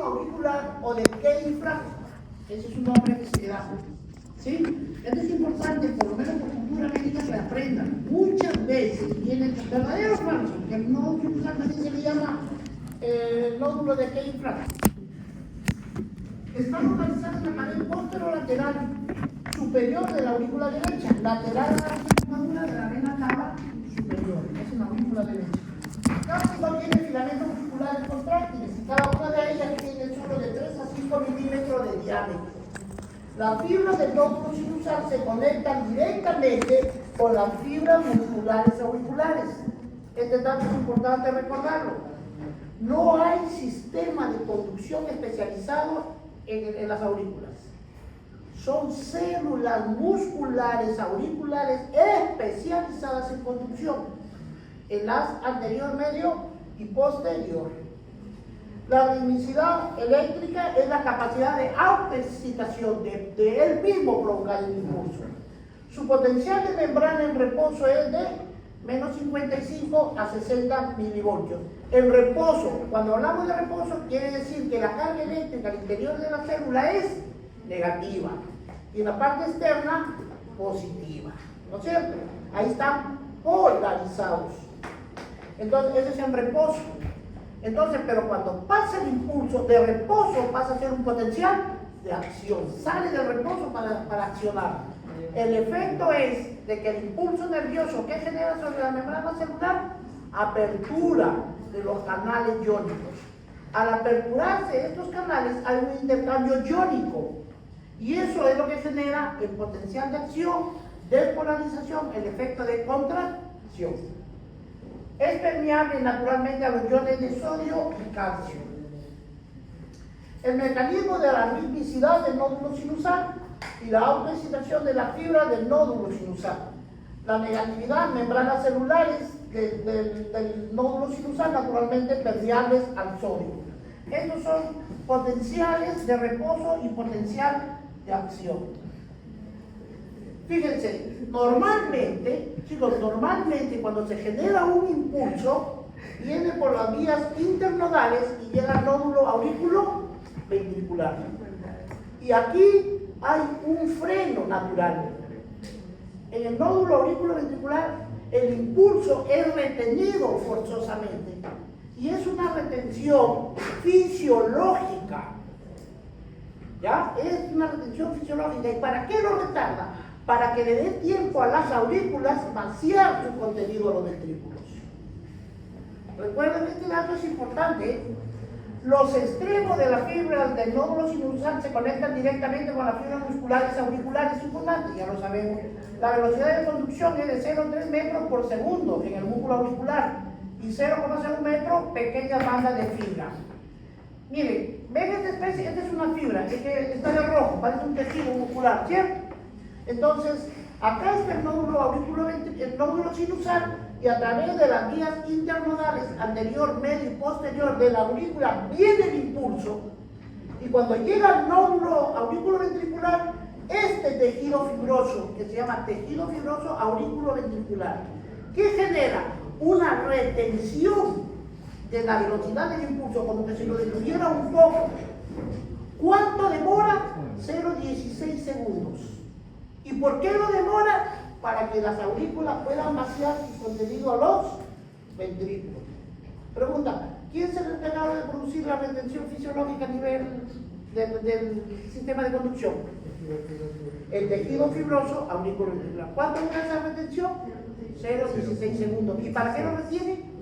auricular o de Keyfrag. Ese es un nombre que se da. ¿Sí? Esto es importante, por lo menos por cultura médica, que aprendan. Muchas veces viene el verdadero falso, que el nódulo sinusal también se le llama nódulo de Keyfrag. Está localizado en la pared posterolateral superior de la aurícula derecha, lateral a la circunferencia de la vena cava superior. Es la aurícula derecha. Casi no tiene filamentos musculares contráctiles y cada una de ellas tiene solo de 3 a 5 milímetros de diámetro. Las fibras del nódulo sinusal se conectan directamente con las fibras musculares auriculares. Este dato es importante recordarlo. No hay sistema de conducción especializado en las aurículas. Son células musculares auriculares especializadas en conducción, en las anterior, medio y posterior. La ritmicidad eléctrica es la capacidad de autoexcitación de él mismo provocar el impulso. Su potencial de membrana en reposo es de menos 55 a 60 milivoltios. En reposo, cuando hablamos de reposo, quiere decir que la carga eléctrica al interior de la célula es negativa y en la parte externa positiva, ¿no es cierto? Ahí están polarizados. Entonces, ese es en reposo. Entonces, pero cuando pasa el impulso de reposo, pasa a ser un potencial de acción. Sale del reposo para accionar. El efecto es de que el impulso nervioso que genera sobre la membrana celular, apertura de los canales iónicos. Al aperturarse estos canales, hay un intercambio iónico. Y eso es lo que genera el potencial de acción, despolarización, el efecto de contracción. Es permeable naturalmente a los iones de sodio y calcio. El mecanismo de la ritmicidad del nódulo sinusal y la autoexcitación de la fibra del nódulo sinusal. La negatividad, membranas celulares del nódulo sinusal naturalmente permeables al sodio. Estos son potenciales de reposo y potencial de acción. Fíjense, normalmente, chicos, normalmente cuando se genera un impulso, viene por las vías internodales y llega al nódulo aurículo ventricular. Y aquí hay un freno natural. En el nódulo aurículo ventricular, el impulso es retenido forzosamente. Y es una retención fisiológica. ¿Ya? Es una retención fisiológica. ¿Y para qué lo retarda? Para que le dé tiempo a las aurículas vaciar su contenido a los ventrículos. Recuerden que este dato es importante. Los extremos de las fibras del nódulo sinusal se conectan directamente con las fibras musculares auriculares circundantes, ya lo sabemos. La velocidad de conducción es de 0,3 metros por segundo en el músculo auricular y 0,01 metros pequeñas bandas de fibra. Miren, ven esta especie, esta es una fibra, es que está de rojo, parece un tejido muscular, ¿cierto? Entonces, acá está el nódulo sinusal y a través de las vías internodales, anterior, medio y posterior de la aurícula, viene el impulso y cuando llega al nódulo auriculoventricular, este tejido fibroso, que se llama tejido fibroso auriculoventricular, que genera una retención de la velocidad del impulso, como que se lo detuviera un poco. ¿Cuánto demora? 0,16 segundos. ¿Y por qué lo demora? Para que las aurículas puedan vaciar su contenido a los ventrículos. Pregunta, ¿quién se le encargado de producir la retención fisiológica a nivel del sistema de conducción? El tejido fibroso auriculoventricular. ¿Cuánto dura esa retención? 0,16 segundos. ¿Y para qué lo retiene?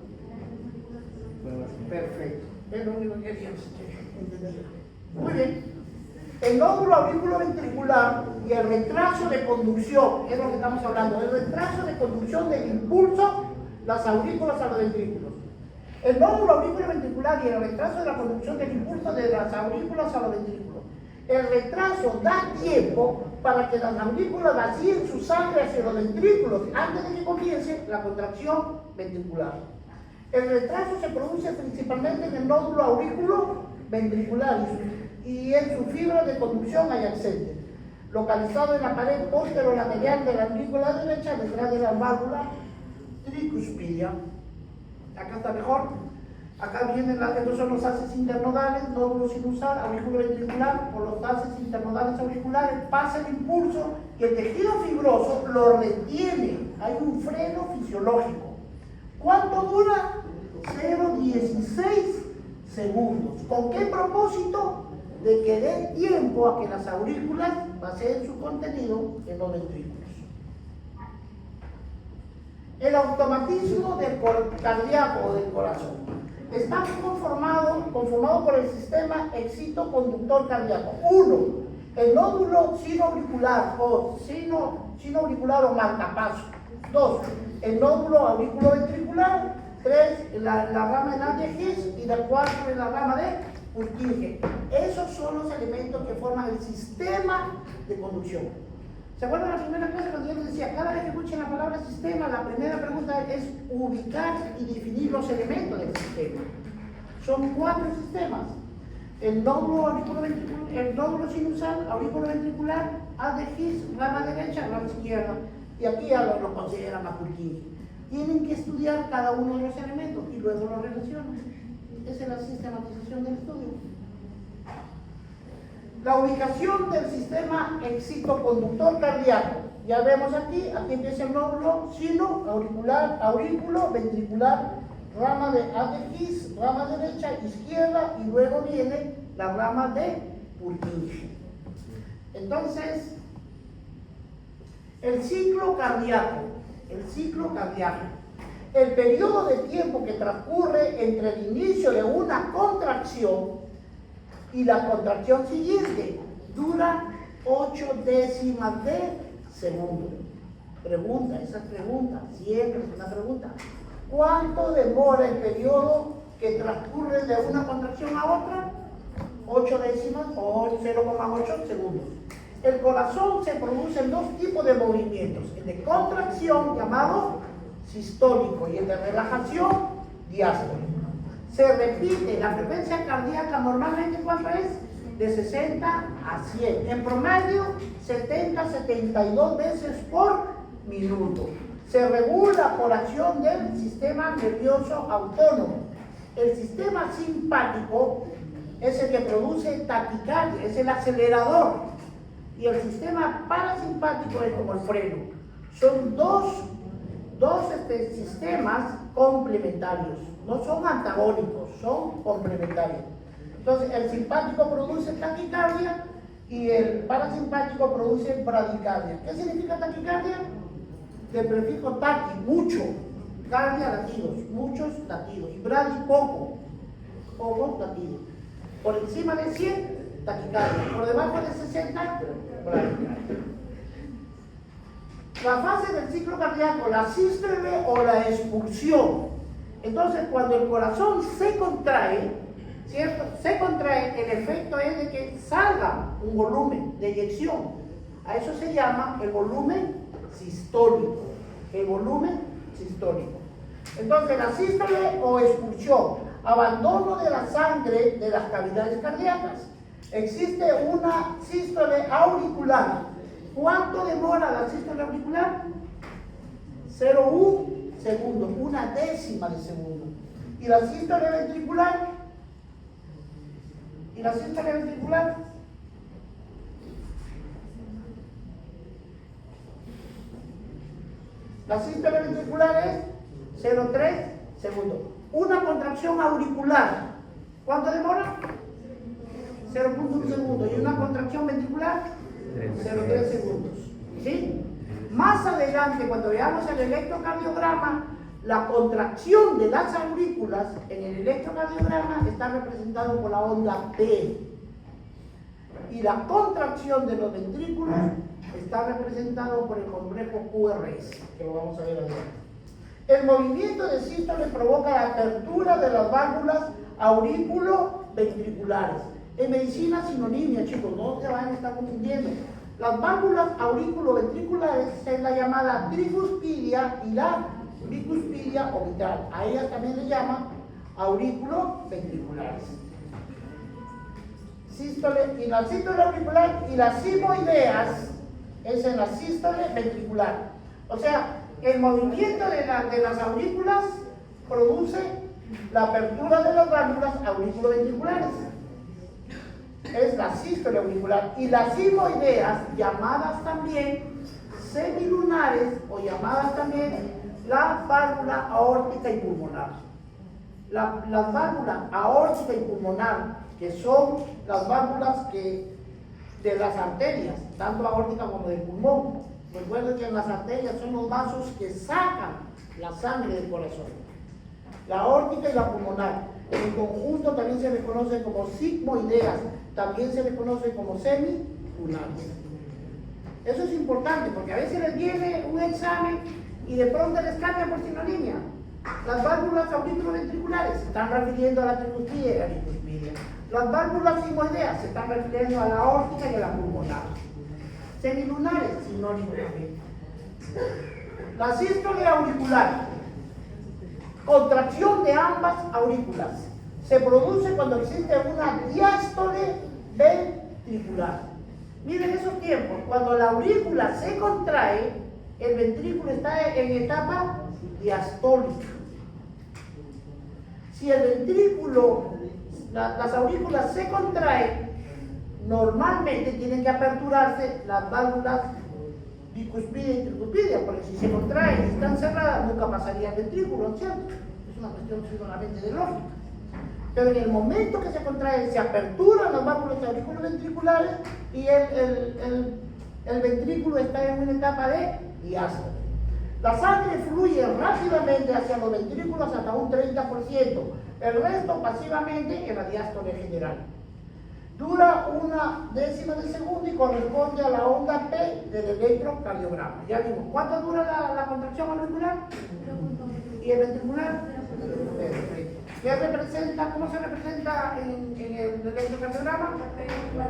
Perfecto. Es lo único que quería entender. Muy bien. El nódulo auriculoventricular y el retraso de conducción, es lo que estamos hablando, el retraso de conducción del impulso, las aurículas a los ventrículos. El nódulo auriculoventricular y el retraso de la conducción del impulso de las aurículas a los ventrículos. El retraso da tiempo para que las aurículas vacíen su sangre hacia los ventrículos antes de que comience la contracción ventricular. El retraso se produce principalmente en el nódulo auriculoventricular y en su fibra de conducción adyacente, localizado en la pared posterolateral de la aurícula derecha detrás de la válvula tricuspidia. Acá está mejor. Acá vienen estos son los haces internodales, nódulo sinusal, aurículo ventricular, por los haces internodales auriculares pasa el impulso y el tejido fibroso lo retiene. Hay un freno fisiológico. ¿Cuánto dura? 0,16 segundos. ¿Con qué propósito? De que dé tiempo a que las aurículas vacíen su contenido en los ventrículos. El automatismo del cardíaco o del corazón está conformado por el sistema excitoconductor cardíaco. 1. El nódulo sinoauricular o sinoauricular o marcapaso. 2. El nódulo auriculoventricular. 3. La rama enal de His y 4 es la rama de Purkinje. Esos son los elementos que forman el sistema de conducción. ¿Se acuerdan de la primera clase cuando yo les decía, cada vez que escuchen la palabra sistema, la primera pregunta es ubicar y definir los elementos del sistema? Son 4 sistemas. El nódulo sinusal, auriculoventricular, haz de His, rama derecha, rama izquierda. Y aquí ya lo consideran la Purkinje. Tienen que estudiar cada uno de los elementos y luego los relacionan. Esa es la sistematización del estudio. La ubicación del sistema excitoconductor cardíaco. Ya vemos aquí empieza el nódulo sino, auricular, aurículo, ventricular, rama de His, rama derecha, izquierda, y luego viene la rama de Purkinje. Entonces, el ciclo cardíaco. El periodo de tiempo que transcurre entre el inicio de una contracción y la contracción siguiente dura 8 décimas de segundo. Esa pregunta, siempre es una pregunta. ¿Cuánto demora el periodo que transcurre de una contracción a otra? 8 décimas o 0,8 segundos. El corazón se produce en 2 tipos de movimientos: el de contracción, llamado sistólico, y el de relajación, diastólico. Se repite la frecuencia cardíaca normalmente, ¿cuánto es? De 60 a 100. En promedio, 70-72 veces por minuto. Se regula por acción del sistema nervioso autónomo. El sistema simpático es el que produce taquicardia, es el acelerador. Y el sistema parasimpático es como el freno. Son dos sistemas complementarios. No son antagónicos, son complementarios. Entonces, el simpático produce taquicardia y el parasimpático produce bradicardia. ¿Qué significa taquicardia? Del prefijo taqui, mucho. Cardia, latidos, muchos latidos. Y bradi, pocos latidos. Por encima de 100, taquicardia. Por debajo de 60, bradicardia. La fase del ciclo cardíaco, la sístole o la expulsión. Entonces, cuando el corazón se contrae, ¿cierto? Se contrae, el efecto es de que salga un volumen de eyección. A eso se llama el volumen sistólico. El volumen sistólico. Entonces, la sístole o expulsión, abandono de la sangre de las cavidades cardíacas. Existe una sístole auricular. ¿Cuánto demora la sístole auricular? 0,1 segundo, 1 décima de segundo. ¿Y la sístole ventricular? La sístole ventricular es 0,3 segundos. Una contracción auricular, ¿cuánto demora? 0,1 segundo. ¿Y una contracción ventricular? 0,3 segundos. ¿Sí? Más adelante, cuando veamos el electrocardiograma, la contracción de las aurículas en el electrocardiograma está representado por la onda P. Y la contracción de los ventrículos está representado por el complejo QRS, que lo vamos a ver ahora. El movimiento de sístole provoca la apertura de las válvulas aurículo-ventriculares. En medicina sinonimia, chicos, no se van a estar confundiendo. Las válvulas aurículo-ventriculares es la llamada tricuspidia y la bicuspidia orbital. A ellas también le llaman aurículo-ventriculares. Sístole, y la sístole auricular y las simoideas es en la sístole ventricular. O sea, el movimiento de las aurículas produce la apertura de las válvulas auriculoventriculares. Es la sístole auricular. Y las simoideas, llamadas también semilunares o llamadas también la válvula aórtica y pulmonar. Las válvulas aórtica y pulmonar, que son las válvulas de las arterias, tanto aórtica como del pulmón. Recuerden que en las arterias son los vasos que sacan la sangre del corazón. La aórtica y la pulmonar, en conjunto también se les conoce como sigmoideas, también se les conoce como semilunares. Eso es importante porque a veces les viene un examen y de pronto les cambia por sinonimia. Las válvulas auriculoventriculares se están refiriendo a la tricuspidia y a la bicuspidia. Las válvulas sigmoideas se están refiriendo a la aórtica y a la pulmonar. Semilunares, sinónimo también. La sístole auricular, contracción de ambas aurículas, se produce cuando existe una diástole ventricular. Miren esos tiempos, cuando la aurícula se contrae, el ventrículo está en etapa diastólica. Si el ventrículo, las aurículas se contraen, normalmente tienen que aperturarse las válvulas bicuspidia y tricuspidia, porque si se contraen y están cerradas, nunca pasaría el ventrículo, ¿no es cierto? Es una cuestión solamente de lógica. Pero en el momento que se contrae, se aperturan las válvulas auriculoventriculares y el ventrículo está en una etapa de diástole. La sangre fluye rápidamente hacia los ventrículos hasta un 30%, el resto pasivamente en la diástole general. Dura 1/10 de segundo y corresponde a la onda P del electrocardiograma. Ya vimos, ¿cuánto dura la contracción auricular? ¿Y el ventricular? ¿Qué representa? ¿Cómo se representa en el electrocardiograma?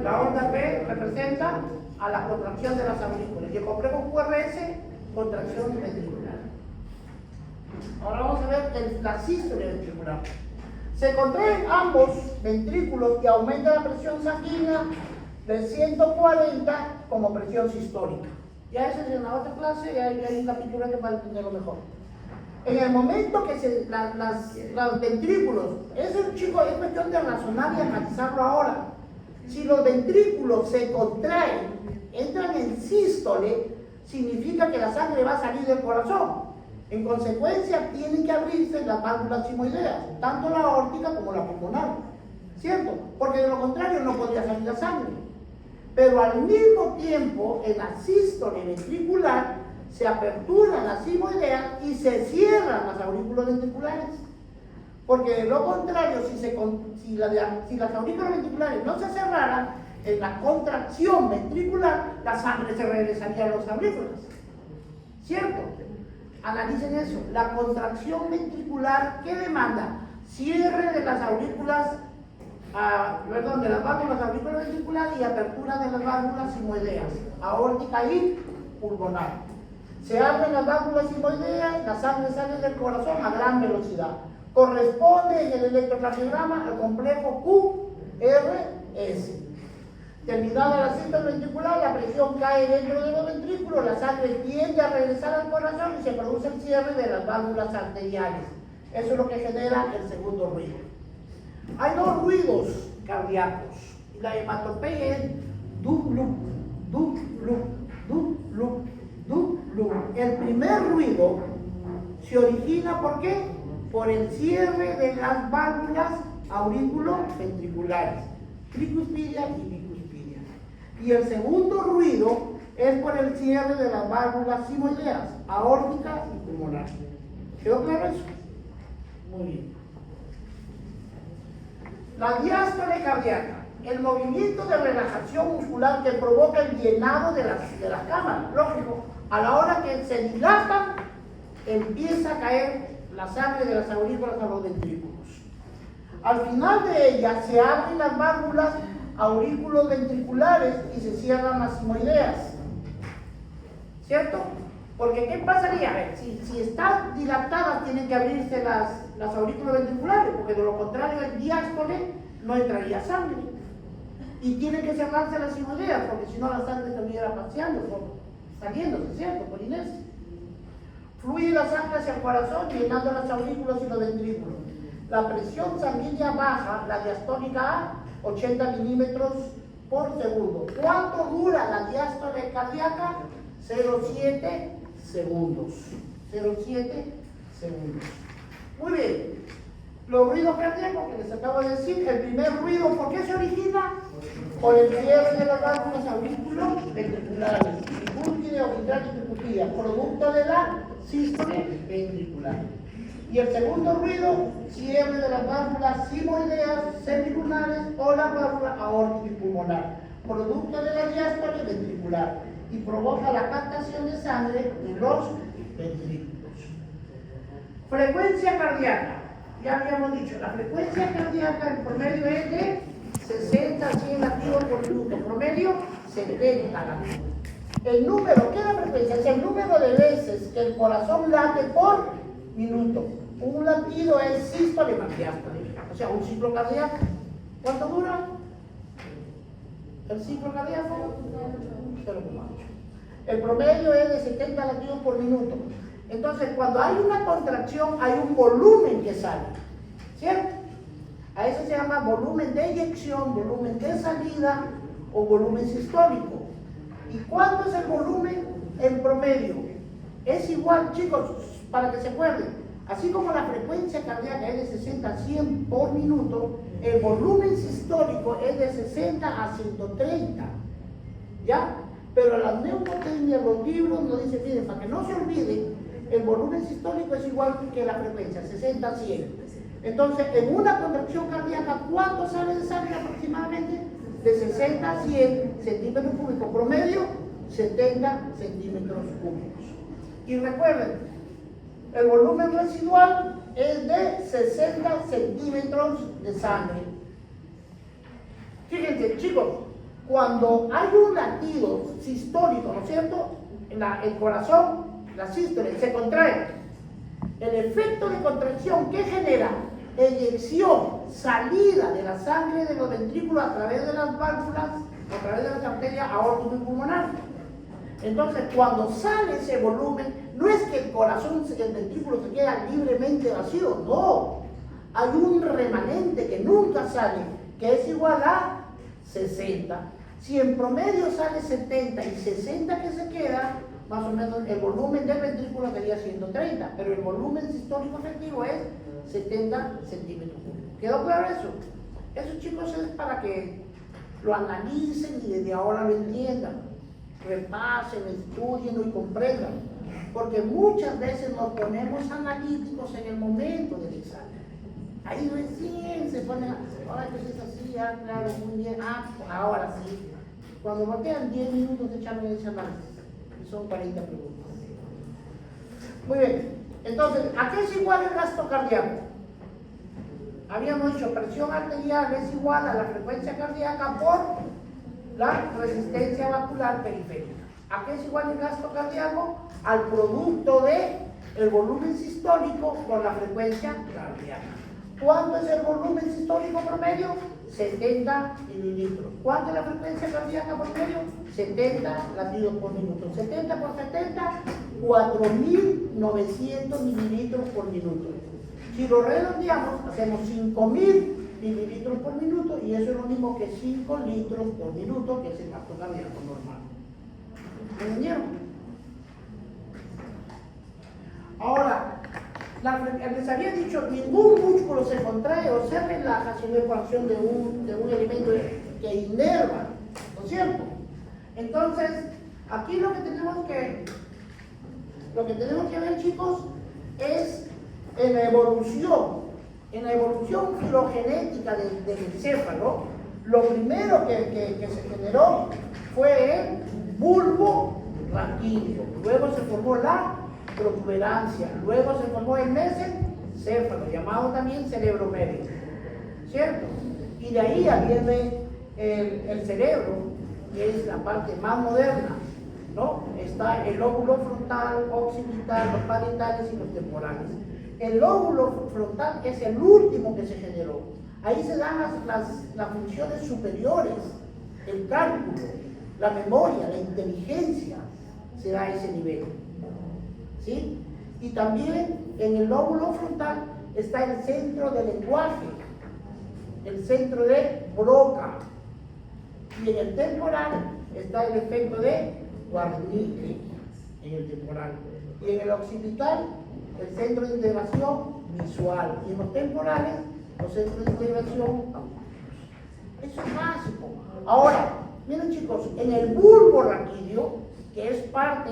La onda P representa a la contracción de las aurículas. Y el complejo QRS, contracción ventricular. Ahora vamos a ver la sístole ventricular. Se contraen ambos ventrículos y aumenta la presión sanguínea de 140 como presión sistólica. Ya eso es en la otra clase, ya hay un capítulo que para entenderlo mejor. En el momento que los ventrículos, eso chicos, es cuestión de razonar y analizarlo ahora. Si los ventrículos se contraen, entran en sístole, significa que la sangre va a salir del corazón. En consecuencia, tienen que abrirse las válvulas simoideas, tanto la aórtica como la pulmonar, ¿cierto? Porque de lo contrario no podría salir la sangre. Pero al mismo tiempo, en la sístole ventricular, se aperturan las simoideas y se cierran las aurículas ventriculares. Porque de lo contrario, si las aurículas ventriculares no se cerraran, en la contracción ventricular, la sangre se regresaría a los aurículas, ¿cierto? Analicen eso. La contracción ventricular, ¿qué demanda? Cierre de las aurículas, de las válvulas auriculoventriculares y apertura de las válvulas simoideas, aórtica y pulmonar. Se abren las válvulas simoideas, la sangre sale del corazón a gran velocidad. Corresponde en el electrocardiograma al complejo QRS. Terminada la sístole ventricular, la presión cae dentro de los ventrículos, la sangre tiende a regresar al corazón y se produce el cierre de las válvulas arteriales. Eso es lo que genera el segundo ruido. Hay dos ruidos cardíacos. La hematopeia es du-lup, du-lup, du-lup, du-lup. El primer ruido se origina ¿por qué? Por el cierre de las válvulas auriculoventriculares, tricuspidia y bicuspidia. Y el segundo ruido es por el cierre de las válvulas simoideas, aórtica y pulmonar. ¿Quedó claro eso? Muy bien. La diástole cardíaca, el movimiento de relajación muscular que provoca el llenado de las cámaras. Lógico, a la hora que se dilatan, empieza a caer la sangre de las aurículas a los ventrículos. Al final de ella se abren las válvulas auriculoventriculares y se cierran las simoideas, ¿cierto? Porque ¿qué pasaría? A ver, si están dilatadas tienen que abrirse las aurículoventriculares, porque de lo contrario el diástole no entraría sangre. Y tienen que cerrarse las simoideas, porque si no la sangre estuviera saliéndose, ¿cierto? Por inercia. Fluye la sangre hacia el corazón, llenando las aurículas y los ventrículos. la presión sanguínea baja, la diastólica a 80 milímetros por segundo. ¿Cuánto dura la diástole cardíaca? 0,7 segundos. 0,7 segundos. Muy bien. Los ruidos cardíacos que les acabo de decir, el primer ruido, ¿por qué se origina? Por el cierre de las válvulas auriculoventriculares, tricúspide, orbital y tricúspide, producto de la sístole ventricular. Y el segundo ruido, cierre de las válvulas simoideas, semilunares o la válvula aórtica y pulmonar, producto de la diástole ventricular, y provoca la captación de sangre en los ventrículos. Frecuencia cardíaca. Ya habíamos dicho, la frecuencia cardíaca en promedio es de 60 a 100 latidos por minuto, promedio 70 latidos. El número, ¿qué es la frecuencia? Es el número de veces que el corazón late por minuto. Un latido es sístole más diástole, o sea, un ciclo cardíaco. ¿Cuánto dura? El ciclo cardíaco 0,8. El promedio es de 70 latidos por minuto. Entonces, cuando hay una contracción, hay un volumen que sale, ¿cierto? A eso se llama volumen de eyección, volumen de salida o volumen sistólico. ¿Y cuánto es el volumen en promedio? Es igual, chicos, para que se acuerden, así como la frecuencia cardíaca es de 60 a 100 por minuto, el volumen sistólico es de 60 a 130, ¿ya? Pero las neumotecnias, los libros nos dicen, miren, para que no se olviden, el volumen sistólico es igual que la frecuencia, 60 a 100. Entonces, en una contracción cardíaca, ¿cuánto sale de sangre aproximadamente? De 60 a 100 centímetros cúbicos, promedio 70 centímetros cúbicos. Y recuerden, el volumen residual es de 60 centímetros de sangre. Fíjense, chicos, cuando hay un latido sistólico, ¿no es cierto? El corazón, la sístole, se contrae. El efecto de contracción, ¿qué genera? Eyección, salida de la sangre de los ventrículos a través de las válvulas, a través de las arterias aórticas y pulmonar. Entonces, cuando sale ese volumen, no es que el corazón, el ventrículo se queda libremente vacío, no. Hay un remanente que nunca sale, que es igual a 60. Si en promedio sale 70 y 60 que se queda, más o menos el volumen del ventrículo sería 130, pero el volumen sistólico efectivo es 70 centímetros cúbicos. ¿Quedó claro eso? Eso, chicos, es para que lo analicen y desde ahora lo entiendan, repasen, estudien y comprendan, porque muchas veces nos ponemos analíticos en el momento del examen. Ahí recién se ponen, ahora que es así, ah, claro, muy bien, ahora sí. Cuando voltean 10 minutos de echarme ese análisis, y son 40 preguntas. Muy bien, entonces, ¿a qué es igual el gasto cardíaco? Habíamos dicho, presión arterial es igual a la frecuencia cardíaca por la resistencia vascular periférica. ¿A qué es igual el gasto cardíaco? Al producto de el volumen sistólico por la frecuencia cardíaca. ¿Cuánto es el volumen sistólico promedio? 70 mililitros. ¿Cuánto es la frecuencia cardíaca promedio? 70 latidos por minuto. 70 por 70, 4.900 mililitros por minuto. Si lo redondeamos, hacemos 5.000 mililitros por minuto y eso es lo mismo que 5 litros por minuto, que es el gasto cardíaco normal. ¿Entendieron? Ahora, les había dicho, ningún músculo se contrae o se relaja sin la acción de un elemento que inerva, ¿no es cierto? Entonces, aquí lo que tenemos que ver, chicos, es en la evolución filogenética del encéfalo. Lo primero que se generó fue el bulbo raquídeo, luego se formó la protuberancia, luego se formó el mesencéfalo, llamado también cerebro medio, ¿cierto? Y de ahí viene el cerebro, que es la parte más moderna, ¿no? Está el lóbulo frontal, occipital, los parietales y los temporales. El lóbulo frontal es el último que se generó. Ahí se dan las funciones superiores, el cálculo, la memoria, la inteligencia, se da a ese nivel. ¿Sí? Y también en el lóbulo frontal está el centro del lenguaje, el centro de Broca. Y en el temporal está el efecto de Wernicke, en el temporal. Y en el occipital, el centro de integración visual. Y en los temporales, los centros de integración auditivos. Eso es básico. Ahora, miren chicos, en el bulbo raquídeo, que es parte,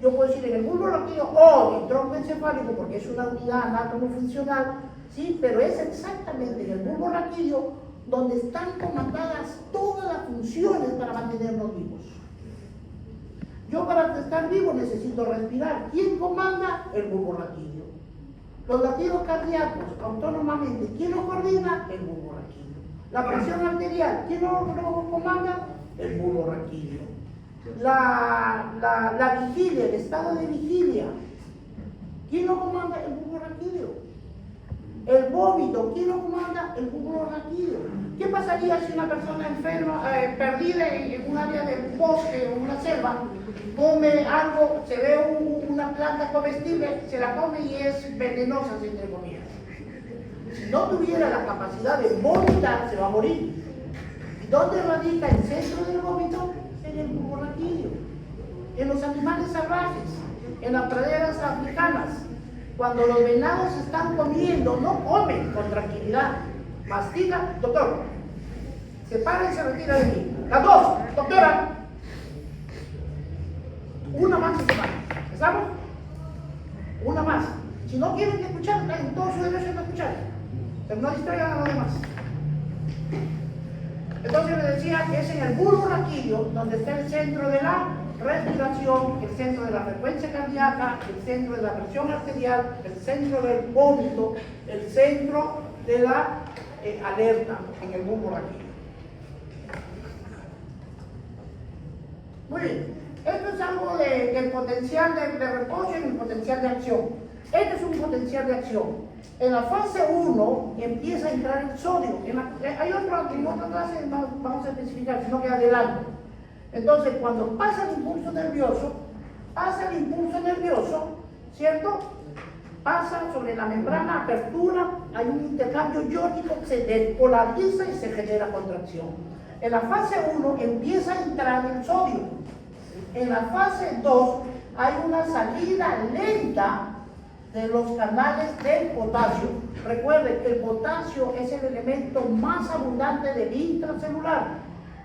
yo puedo decir en el bulbo raquídeo o el tronco encefálico, porque es una unidad anatomofuncional, ¿sí? Pero es exactamente en el bulbo raquídeo donde están comandadas todas las funciones para mantenernos vivos. Yo para estar vivo necesito respirar. ¿Quién comanda? El bulbo raquídeo. Los latidos cardíacos, autónomamente, ¿quién los coordina? El bulbo raquídeo. La presión arterial, ¿quién lo comanda? El bulbo raquídeo. La vigilia, el estado de vigilia, ¿quién lo comanda? El bulbo raquídeo. El vómito, ¿quién lo comanda? El bulbo raquídeo. ¿Qué pasaría si una persona enferma, perdida en un área del bosque o una selva, come algo, se ve una planta comestible, se la come y es venenosa, entre comillas? Si no tuviera la capacidad de vomitar, se va a morir. ¿Y dónde radica el centro del vómito? En el bulbo raquídeo. En los animales salvajes, en las praderas africanas. Cuando los venados están comiendo, no comen con tranquilidad. Mastican, doctor, se para y se retira de mí. Las dos, doctora. Una más y se para. ¿Estamos? Una más. Si no quieren escuchar, en todo su derecho de escuchar. Pero no distraigan a los demás. Entonces les decía que es en el bulbo raquídeo donde está el centro de la respiración, el centro de la frecuencia cardíaca, el centro de la presión arterial, el centro del vómito, el centro de la alerta en el bulbo raquídeo. Muy bien, esto es algo del potencial de reposo y el potencial de acción. Este es un potencial de acción. En la fase 1 empieza a entrar el sodio. Hay otra clase, no vamos a especificar, sino que adelante. Entonces, cuando pasa el impulso nervioso, ¿cierto? Pasa sobre la membrana, apertura, hay un intercambio iónico, se despolariza y se genera contracción. En la fase 1 empieza a entrar el sodio. En la fase 2 hay una salida lenta de los canales del potasio. Recuerden que el potasio es el elemento más abundante del intracelular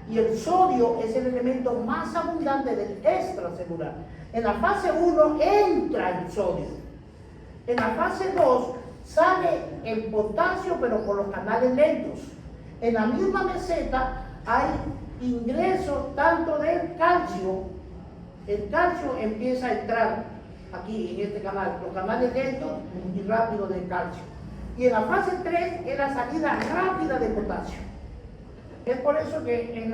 y el sodio es el elemento más abundante del extracelular. En la fase 1 entra el sodio. En la fase 2 sale el potasio, pero por los canales lentos. En la misma meseta hay ingreso tanto del calcio. El calcio empieza a entrar aquí en este canal, los canales lentos y rápidos del calcio. Y en la fase 3 es la salida rápida de potasio. Es por eso que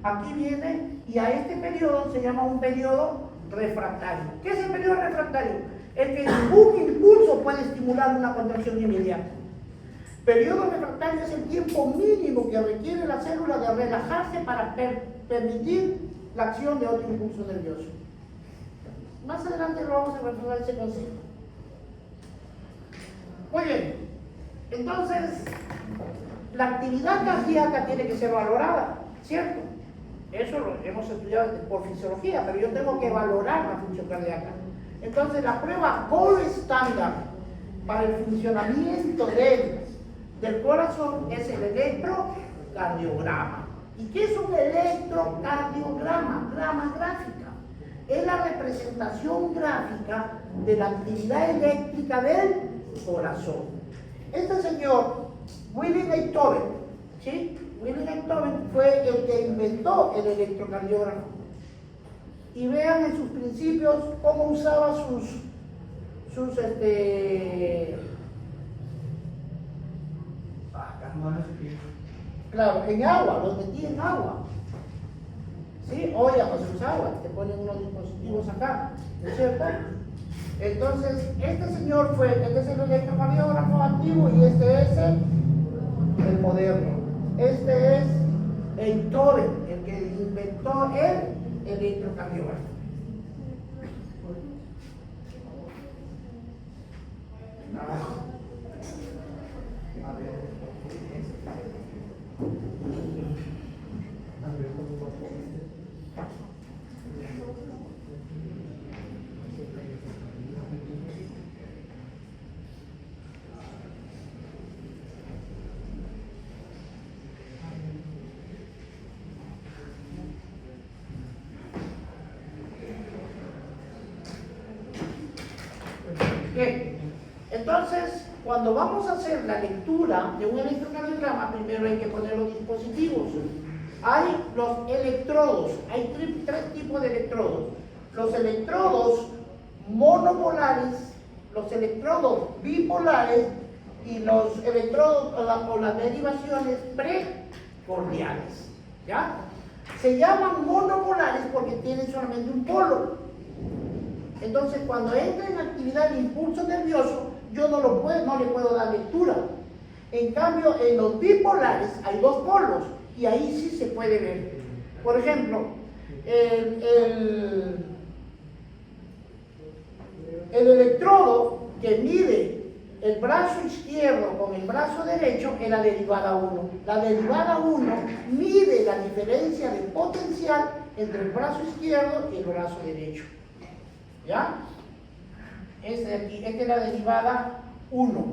aquí viene, y a este periodo se llama un periodo refractario. ¿Qué es el periodo refractario? El que ningún impulso puede estimular una contracción inmediata. Periodo refractario es el tiempo mínimo que requiere la célula de relajarse para permitir la acción de otro impulso nervioso. Más adelante lo vamos a reforzar ese concepto. Muy bien, entonces la actividad cardíaca tiene que ser valorada, ¿cierto? Eso lo hemos estudiado por fisiología, pero yo tengo que valorar la función cardíaca. Entonces la prueba gold estándar para el funcionamiento del corazón es el electrocardiograma. ¿Y qué es un electrocardiograma? Grama gráfica. Es la representación gráfica de la actividad eléctrica del corazón. Este señor, Wilhelm Einthoven, ¿sí? Wilhelm Einthoven fue el que inventó el electrocardiograma. Y vean en sus principios cómo usaba claro, en agua, los metía en agua. ¿Sí? Hoy ya no se usa agua, te ponen unos dispositivos acá, ¿no es cierto? Entonces, este señor este es el electrocardiógrafo antiguo y este es el moderno. Este es Einthoven, el que inventó el electrocardiógrafo. Bien, entonces, cuando vamos a hacer la lectura de un electrocardiograma, primero hay que poner los dispositivos. Hay los electrodos, hay tres tipos de electrodos. Los electrodos monopolares, los electrodos bipolares y los electrodos o las derivaciones precordiales. ¿Ya? Se llaman monopolares porque tienen solamente un polo. Entonces, cuando entra en actividad el impulso nervioso, yo no le puedo dar lectura. En cambio, en los bipolares hay dos polos y ahí sí se puede ver. Por ejemplo, el electrodo que mide el brazo izquierdo con el brazo derecho es la derivada 1. La derivada 1 mide la diferencia de potencial entre el brazo izquierdo y el brazo derecho. ¿Ya? Esta es la derivada 1.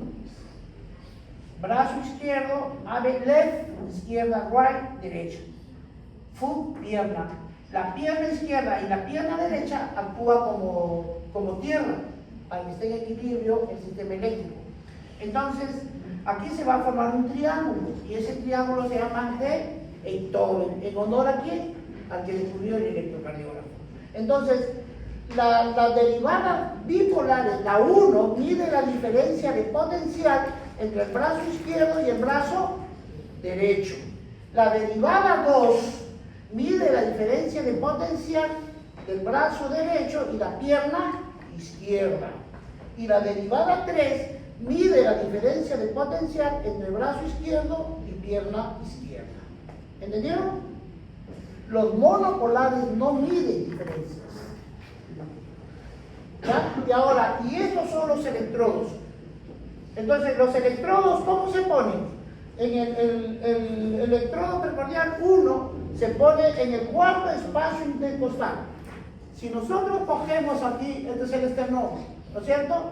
Brazo izquierdo, left, izquierda, right, derecha. Foot, pierna. La pierna izquierda y la pierna derecha actúa como tierra, para que esté en equilibrio el sistema eléctrico. Entonces, aquí se va a formar un triángulo, y ese triángulo se llama de Einthoven. ¿En honor a quién? Al que descubrió el electrocardiógrafo. Entonces, las derivadas bipolares, la 1 mide la diferencia de potencial entre el brazo izquierdo y el brazo derecho. La derivada 2 mide la diferencia de potencial del brazo derecho y la pierna izquierda. Y la derivada 3 mide la diferencia de potencial entre el brazo izquierdo y pierna izquierda. ¿Entendieron? Los monopolares no miden diferencias. ¿Ya? Y ahora, y estos son los electrodos. Entonces, los electrodos, ¿cómo se ponen? En el electrodo precordial 1 se pone en el cuarto espacio intercostal. Si nosotros cogemos aquí, este es el esternón, ¿no es cierto?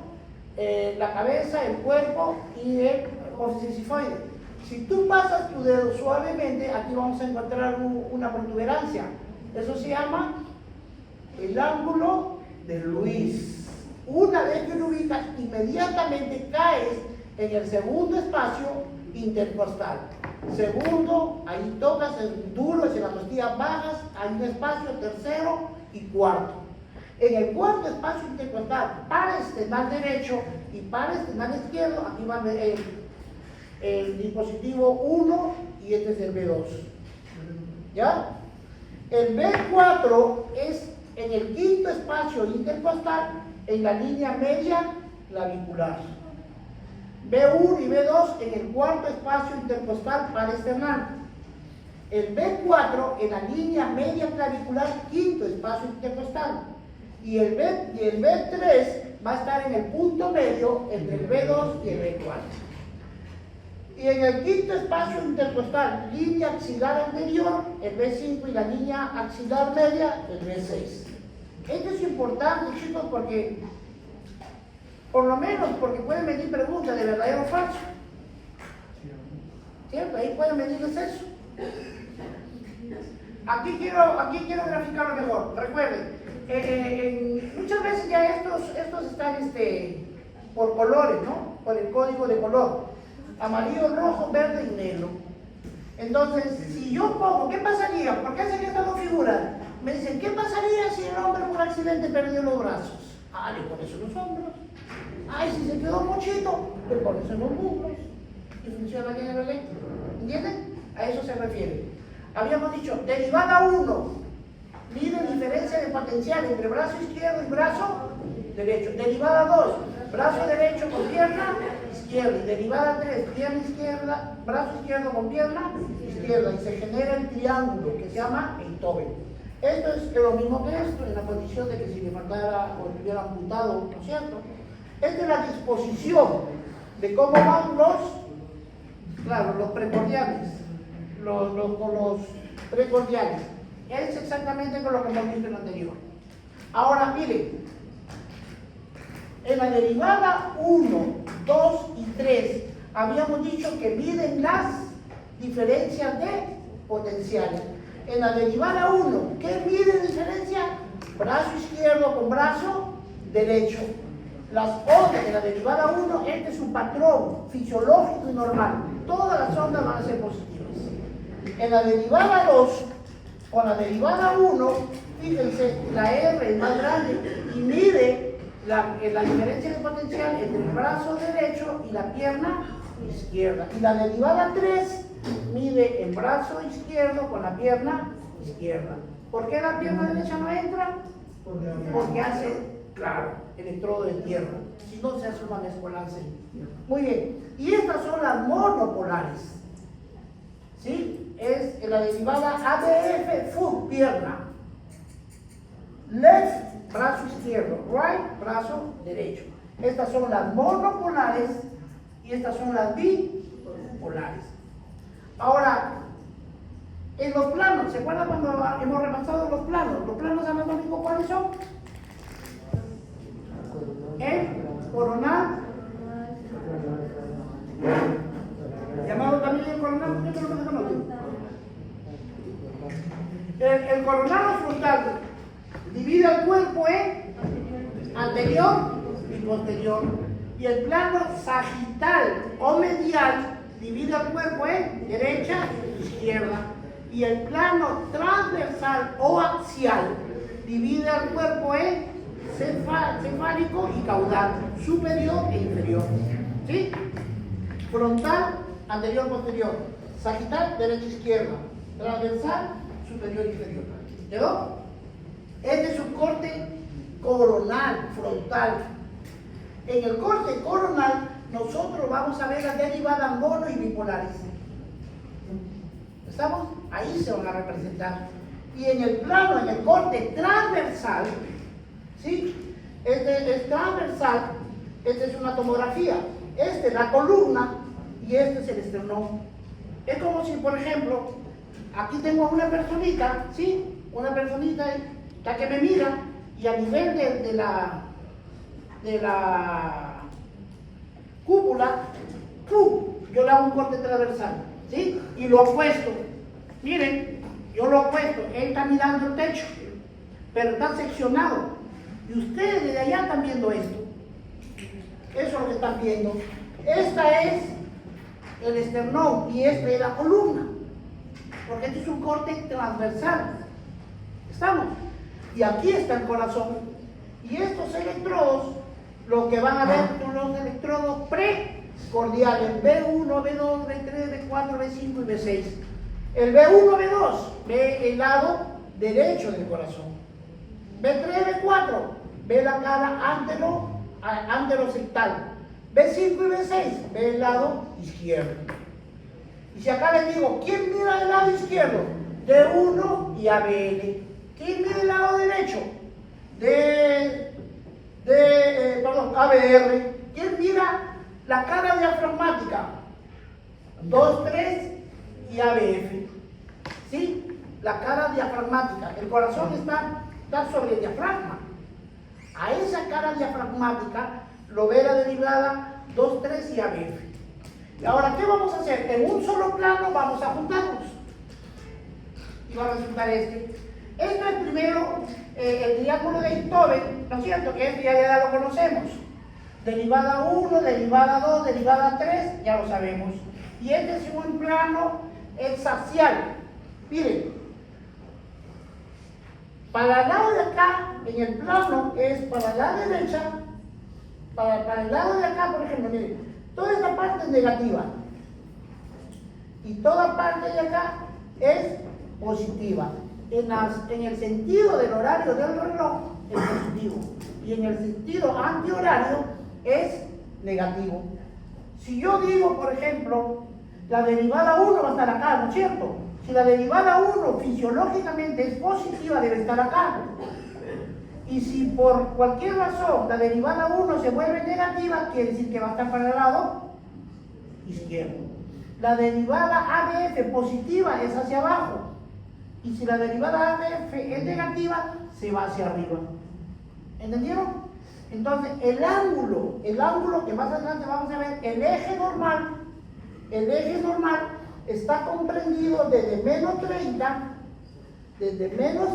La cabeza, el cuerpo y el apófisis sifoide. Si tú pasas tu dedo suavemente, aquí vamos a encontrar una protuberancia. Eso se llama el ángulo de Luis. Una vez que lo ubicas, inmediatamente caes en el segundo espacio intercostal. Segundo, ahí tocas el duro, es en las costillas bajas, hay un espacio, tercero y cuarto. En el cuarto espacio intercostal, para esternal derecho y para esternal izquierdo, aquí va el dispositivo 1 y este es el B2. ¿Ya? El B4 es en el quinto espacio intercostal, en la línea media clavicular. B1 y B2 en el cuarto espacio intercostal paraesternal. El B4 en la línea media clavicular, quinto espacio intercostal. Y el B3 va a estar en el punto medio entre el B2 y el B4. Y en el quinto espacio intercostal, línea axilar anterior, el B5 y la línea axilar media, el B6. Esto es importante, chicos, porque, por lo menos, porque pueden venir preguntas de verdadero o falso. ¿Cierto? Ahí pueden venirles eso. Aquí quiero graficarlo mejor. Recuerden, muchas veces ya estos están por colores, ¿no? Por el código de color. Amarillo, rojo, verde y negro. Entonces, si yo pongo, ¿qué pasaría? ¿Por qué hacen estas dos figuras? Me dicen, ¿qué pasaría si el hombre por accidente perdió los brazos? Le pones en los hombros. Si se quedó mochito, le pones en los muslos. Y funciona bien el eléctrico. ¿Entienden? A eso se refiere. Habíamos dicho, derivada 1, mide diferencia de potencial entre brazo izquierdo y brazo derecho. Derivada 2, brazo derecho con pierna izquierda. Y derivada 3, pierna izquierda, brazo izquierdo con pierna izquierda. Y se genera el triángulo que se llama Einthoven. Esto es lo mismo que esto, en la condición de que si le faltara o estuviera amputado, ¿no es cierto? Esta es la disposición de cómo van los Claro, los precordiales. Los precordiales. Es exactamente con lo que hemos visto en lo anterior. Ahora, miren, en la derivada 1, 2 y 3 habíamos dicho que miden las diferencias de potenciales. En la derivada 1, ¿qué mide diferencia? Brazo izquierdo con brazo derecho. Las ondas de la derivada 1, este es un patrón fisiológico y normal. Todas las ondas van a ser positivas. En la derivada 2, con la derivada 1, fíjense, la R es más grande y mide la diferencia de potencial entre el brazo derecho y la pierna izquierda. Y la derivada 3 mide el brazo izquierdo con la pierna izquierda. ¿Por qué la pierna derecha no entra? Porque hace, claro, electrodo de tierra. Si no, se hace una mezcolanza. Muy bien. Y estas son las monopolares. ¿Sí? Es la derivada ABF, full, pierna. Left, brazo izquierdo. Right, brazo derecho. Estas son las monopolares y estas son las bipolares. Ahora, en los planos, ¿se acuerdan cuando hemos repasado los planos? ¿Los planos anatómicos cuáles son? El coronal, llamado también el coronal, ¿por qué no lo conocen? El coronal frontal divide el cuerpo en anterior y posterior. Y el plano sagital o medial divide el cuerpo en derecha e izquierda. Y el plano transversal o axial divide el cuerpo en cefálico y caudal, superior e inferior. ¿Sí? Frontal, anterior, posterior. Sagital, derecha, izquierda. Transversal, superior e inferior. ¿Quedó? Este es un corte coronal, frontal. En el corte coronal, nosotros vamos a ver las derivadas mono y bipolares. ¿Estamos? Ahí se van a representar. Y en el plano, en el corte transversal, ¿sí? Este es transversal, esta es una tomografía. Esta es la columna y este es el esternón. Es como si, por ejemplo, aquí tengo una personita, ¿sí? Una personita la que me mira y a nivel de la cúpula, yo le hago un corte transversal, ¿sí? Y lo apuesto. Miren, yo lo apuesto, él está mirando el techo, pero está seccionado. Y ustedes desde allá están viendo esto. Eso es lo que están viendo. Esta es el esternón y esta es la columna. Porque este es un corte transversal. ¿Estamos? Y aquí está el corazón. Y estos electrodos, lo que van a ver son los electrodos precordiales. B1, B2, B3, B4, B5 y B6. El B1, B2 ve el lado derecho del corazón. B3, B4 ve la cara anterosectal. B5 y B6 ve el lado izquierdo. Y si acá les digo, ¿quién mira el lado izquierdo? D1 y ABL. ¿Quién mira el lado derecho? ABR. ¿Quién mira la cara diafragmática? 2, 3 y ABF. ¿Sí? La cara diafragmática. El corazón está sobre el diafragma. A esa cara diafragmática lo ve la derivada 2, 3 y ABF. Y ahora, ¿qué vamos a hacer? En un solo plano vamos a juntarlos. Y va a resultar este. Esto es primero el triángulo de Einthoven, ¿no es cierto? Que este ya lo conocemos. Derivada 1, derivada 2, derivada 3, ya lo sabemos. Y este es un plano hexaxial. Miren, para el lado de acá, en el plano, es para la derecha, para el lado de acá, por ejemplo, miren, toda esta parte es negativa. Y toda parte de acá es positiva. En el sentido del horario del reloj es positivo. Y en el sentido antihorario es negativo. Si yo digo, por ejemplo, la derivada 1 va a estar acá, ¿no es cierto? Si la derivada 1 fisiológicamente es positiva, debe estar acá. Y si por cualquier razón la derivada 1 se vuelve negativa, quiere decir que va a estar para el lado izquierdo. la derivada ABF positiva es hacia abajo. Y si la derivada ABF es negativa, se va hacia arriba. ¿Entendieron? Entonces, el ángulo que más adelante vamos a ver, el eje normal está comprendido desde menos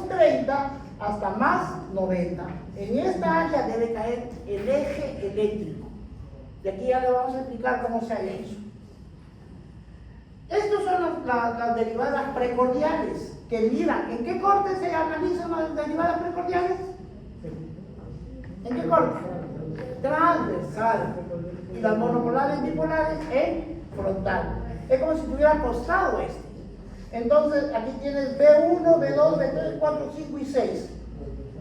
30 hasta más 90. En esta área debe caer el eje eléctrico. De aquí ya le vamos a explicar cómo se hace eso. Estas son las derivadas precordiales, que miran, ¿en qué corte se analizan las derivadas precordiales? ¿En qué corte? Transversal. Y las monopolares bipolares en frontal. Es como si tuviera acostado este. Entonces, aquí tienes B1, B2, B3, 4, 5 y 6.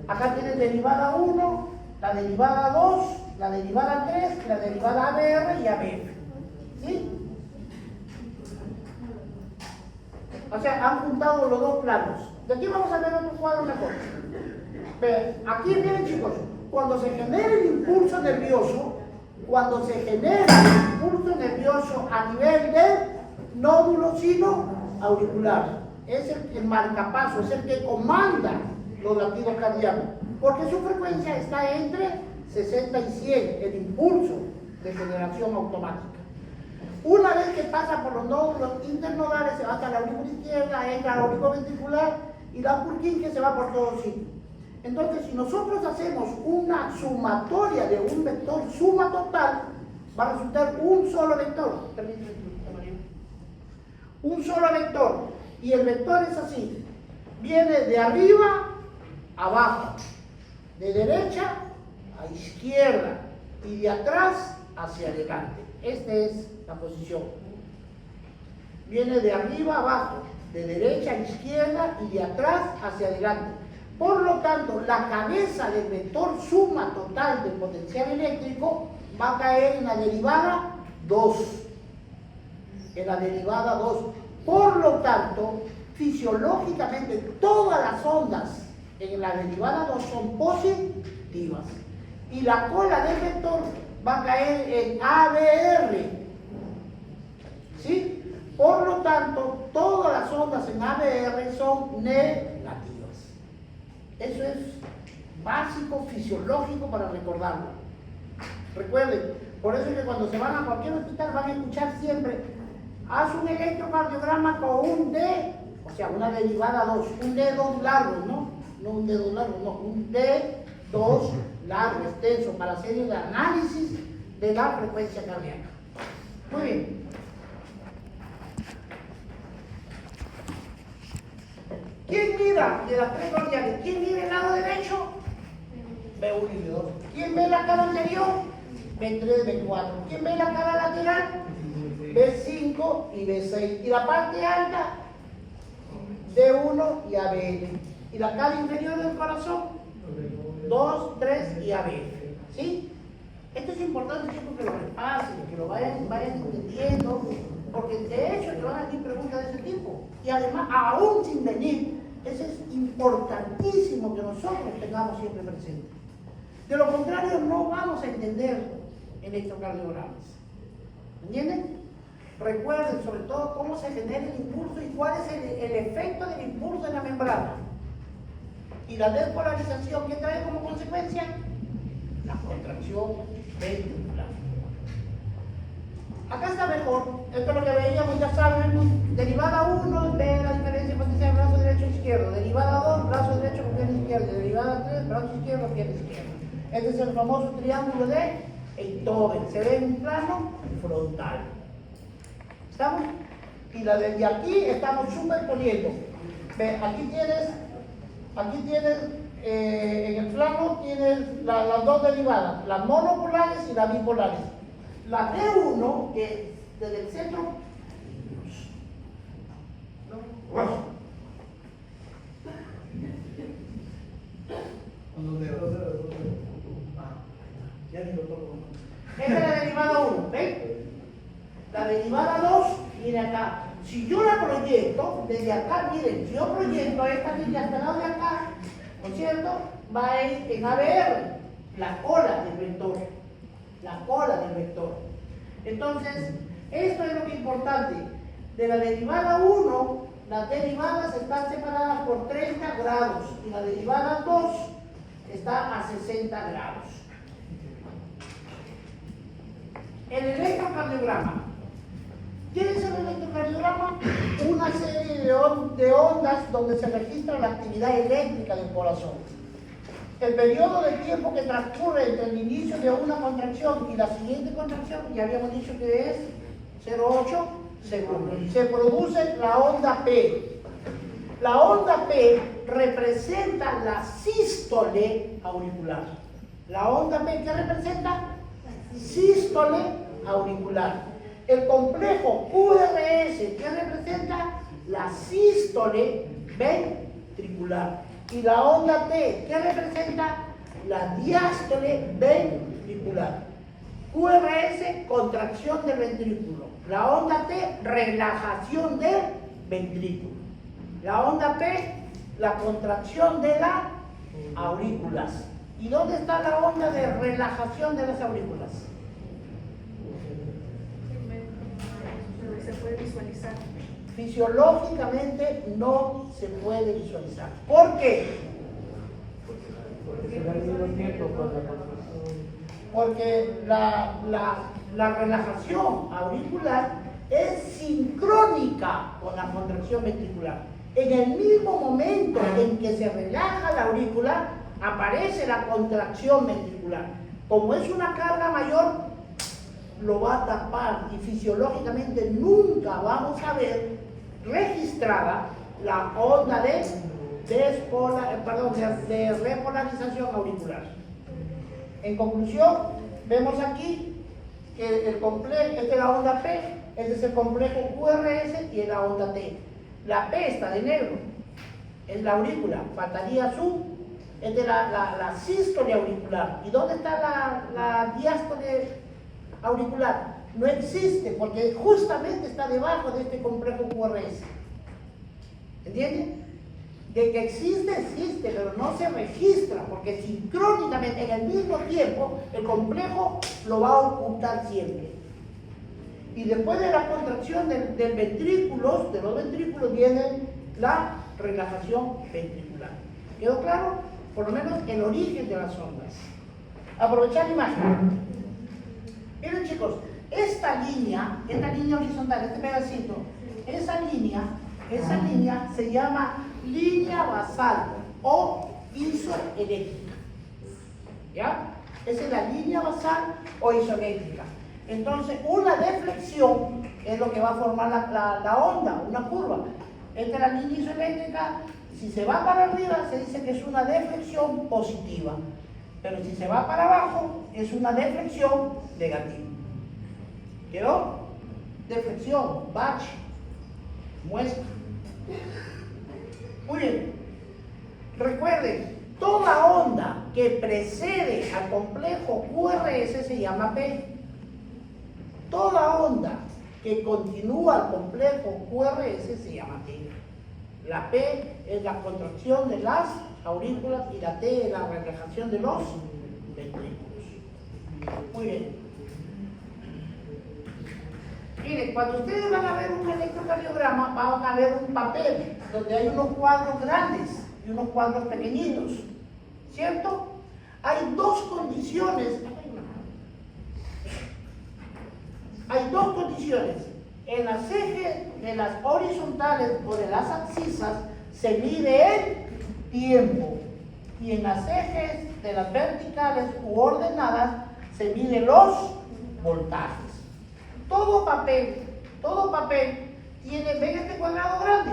Acá tienes derivada 1, la derivada 2, la derivada 3, la derivada ABR y ABF. ¿Sí? O sea, han juntado los dos planos. De aquí vamos a ver otro cuadro mejor. Pero aquí miren, chicos, cuando se genera el impulso nervioso, a nivel del nódulo sino-auricular, es el marcapaso, es el que comanda los latidos cardíacos, porque su frecuencia está entre 60 y 100, el impulso de generación automática. Una vez que pasa por los nódulos internodales, se va hasta la aurícula izquierda, entra a la aurícula ventricular y la Purkinje se va por todos sitios. Entonces, si nosotros hacemos una sumatoria de un vector suma total, va a resultar un solo vector. Un solo vector. Y el vector es así. Viene de arriba a abajo, de derecha a izquierda y de atrás hacia adelante. Esta es la posición. Viene de arriba a abajo, de derecha a izquierda y de atrás hacia adelante. Por lo tanto, la cabeza del vector suma total del potencial eléctrico va a caer en la derivada 2. En la derivada 2. Por lo tanto, fisiológicamente, todas las ondas en la derivada 2 son positivas. Y la cola del vector va a caer en ABR. ¿Sí? Por lo tanto, todas las ondas en ABR son negativas. Eso es básico, fisiológico para recordarlo. Recuerden, por eso es que cuando se van a cualquier hospital van a escuchar siempre, haz un electrocardiograma con un D, o sea, una derivada 2, un D2 largo, ¿no? No un D2 largo, no, un D2 largo, extenso, para hacer el análisis de la frecuencia cardíaca. Muy bien. ¿Quién mira de las precordiales? ¿Quién mira el lado derecho? B1 y B2. ¿Quién ve la cara anterior? B3, B4. ¿Quién ve la cara lateral? B5 y B6. ¿Y la parte alta? D1 y ABN. ¿Y la cara inferior del corazón? 2, 3 y ABF. ¿Sí? Esto es importante, chicos, que lo repasen, que lo vayan entendiendo, porque de hecho te van a venir preguntas de ese tipo. Y además, aún sin venir, eso es importantísimo que nosotros tengamos siempre presente. De lo contrario, no vamos a entender electrocardiogramas. ¿Entienden? Recuerden sobre todo cómo se genera el impulso y cuál es el efecto del impulso en la membrana. Y la despolarización que trae como consecuencia la contracción ventricular. Acá está mejor. Esto es lo que veíamos, ya saben. Derivada 1, ve la diferencia potencial brazo derecho izquierdo. Derivada 2, brazo derecho con pierna izquierda. Derivada 3, brazo izquierdo, pierna izquierda. Este es el famoso triángulo de Einthoven. Se ve en un plano frontal. ¿Estamos? Y la de aquí estamos superponiendo. Ve, aquí tienes en el plano tienes las dos derivadas, las monopolares y las bipolares. La D1, que desde el centro, esta es la derivada 1, ¿ven? La derivada 2 viene acá. Si yo la proyecto desde acá, miren, si yo proyecto esta línea hasta el lado de acá, ¿no es cierto? Va en ABR, la cola del vector. La cola del vector. Entonces, esto es lo que es importante. De la derivada 1, las derivadas están separadas por 30 grados y la derivada 2 está a 60 grados. El electrocardiograma. ¿Qué es el electrocardiograma? Una serie de ondas donde se registra la actividad eléctrica del corazón. El periodo de tiempo que transcurre entre el inicio de una contracción y la siguiente contracción, ya habíamos dicho que es 0,8 segundos. Se produce la onda P. La onda P representa la sístole auricular. La onda P, ¿qué representa? Sístole auricular. El complejo QRS, ¿qué representa? La sístole ventricular. Y la onda T, ¿qué representa? La diástole ventricular. QRS, contracción del ventrículo. La onda T, relajación del ventrículo. La onda P, la contracción de las aurículas. ¿Y dónde está la onda de relajación de las aurículas? Se puede visualizar. Fisiológicamente no se puede visualizar. ¿Por qué? Porque la relajación auricular es sincrónica con la contracción ventricular. En el mismo momento en que se relaja la aurícula, aparece la contracción ventricular. Como es una carga mayor, lo va a tapar y fisiológicamente nunca vamos a ver registrada la onda de repolarización auricular. En conclusión, vemos aquí que el complejo, esta es la onda P, este es el complejo QRS y es la onda T. La P está de negro, es la aurícula, faltaría azul, es de la sístole auricular. ¿Y dónde está la diástole auricular? No existe porque justamente está debajo de este complejo QRS. ¿Entienden? De que existe, existe, pero no se registra porque sincrónicamente, en el mismo tiempo, el complejo lo va a ocultar siempre. Y después de la contracción del ventrículo, de los ventrículos, viene la relajación ventricular. ¿Quedó claro? Por lo menos el origen de las ondas. Aprovechar la imagen. Miren chicos, esta línea horizontal, este pedacito, esa línea se llama línea basal o isoeléctrica. ¿Ya? Esa es la línea basal o isoeléctrica. Entonces, una deflexión es lo que va a formar la onda, una curva. Esta es la línea isoeléctrica. Si se va para arriba, se dice que es una deflexión positiva. Pero si se va para abajo, es una deflexión negativa. ¿Quedó? Deflexión, bache, muestra. Muy bien. Recuerden, toda onda que precede al complejo QRS se llama P. Toda onda que continúa al complejo QRS se llama T. La P es la contracción de las aurículas y la T es la relajación de los ventrículos. Muy bien. Miren, cuando ustedes van a ver un electrocardiograma, van a ver un papel donde hay unos cuadros grandes y unos cuadros pequeñitos, ¿cierto? Hay dos condiciones. En las ejes de las horizontales o de las abscisas se mide el tiempo y en las ejes de las verticales u ordenadas se miden los voltajes. Todo papel tiene, ¿ven este cuadrado grande?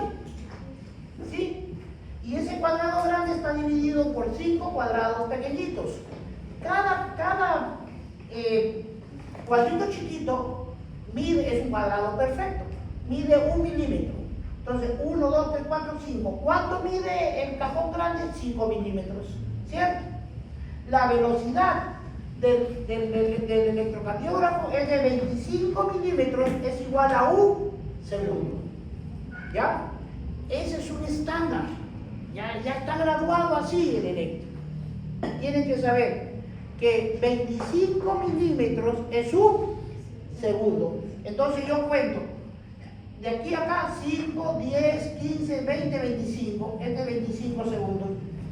¿Sí? Y ese cuadrado grande está dividido por 5 cuadrados pequeñitos. Cada cuadrito chiquito es un cuadrado perfecto, mide 1 milímetro. Entonces, 1, 2, 3, 4, 5. ¿Cuánto mide el cajón grande? 5 milímetros, ¿cierto? La velocidad del electrocardiógrafo es de 25 milímetros, es igual a 1 segundo. ¿Ya? Ese es un estándar. Ya está graduado así el electro. Tienen que saber que 25 milímetros es 1 segundo. Entonces yo cuento De aquí a acá, 5, 10, 15, 20, 25. Este 25 segundos.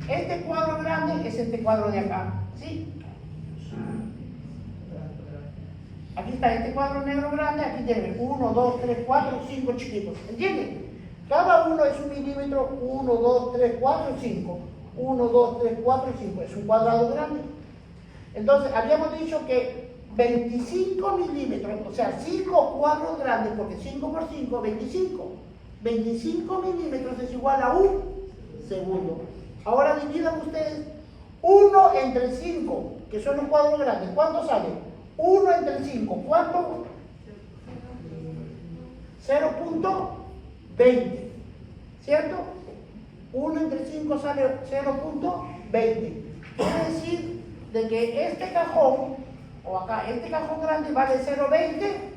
Este cuadro grande es este cuadro de acá. ¿Sí? Aquí está este cuadro negro grande. Aquí tiene 1, 2, 3, 4, 5 chiquitos. ¿Entienden? Cada uno es un milímetro. 1, 2, 3, 4, 5. 1, 2, 3, 4, 5. Es un cuadrado grande. Entonces, habíamos dicho que 25 milímetros, o sea, 5 cuadros grandes, porque 5 por 5, 25. 25 milímetros es igual a un segundo. Ahora dividan ustedes 1 entre 5, que son los cuadros grandes. ¿Cuánto sale? 1 entre 5. ¿Cuánto? 0.20. ¿Cierto? 1 entre 5 sale 0.20. Quiere decir de que este cajón, o acá, este cajón grande vale 0.20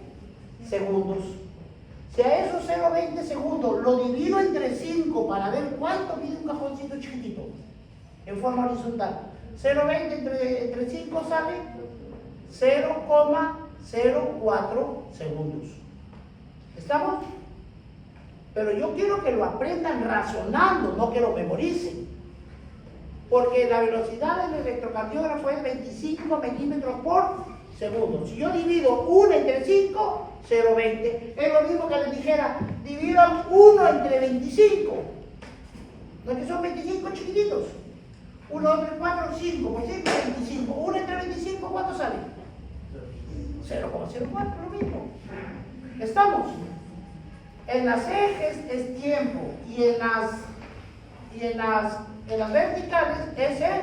segundos. Si a esos 0.20 segundos lo divido entre 5 para ver cuánto mide un cajoncito chiquitito, en forma horizontal, 0.20 entre 5 sale 0,04 segundos. ¿Estamos? Pero yo quiero que lo aprendan razonando, no que lo memoricen. Porque la velocidad del electrocardiógrafo es 25 milímetros por segundo. Si yo divido 1 entre 5, 0,20. Es lo mismo que les dijera, dividan 1 entre 25. ¿No es que son 25 chiquititos? 1, 2, 3, 4, 5 por 5, 25. 1 entre 25, ¿cuánto sale? 0,04, lo mismo. ¿Estamos? En las ejes es tiempo y en las verticales es el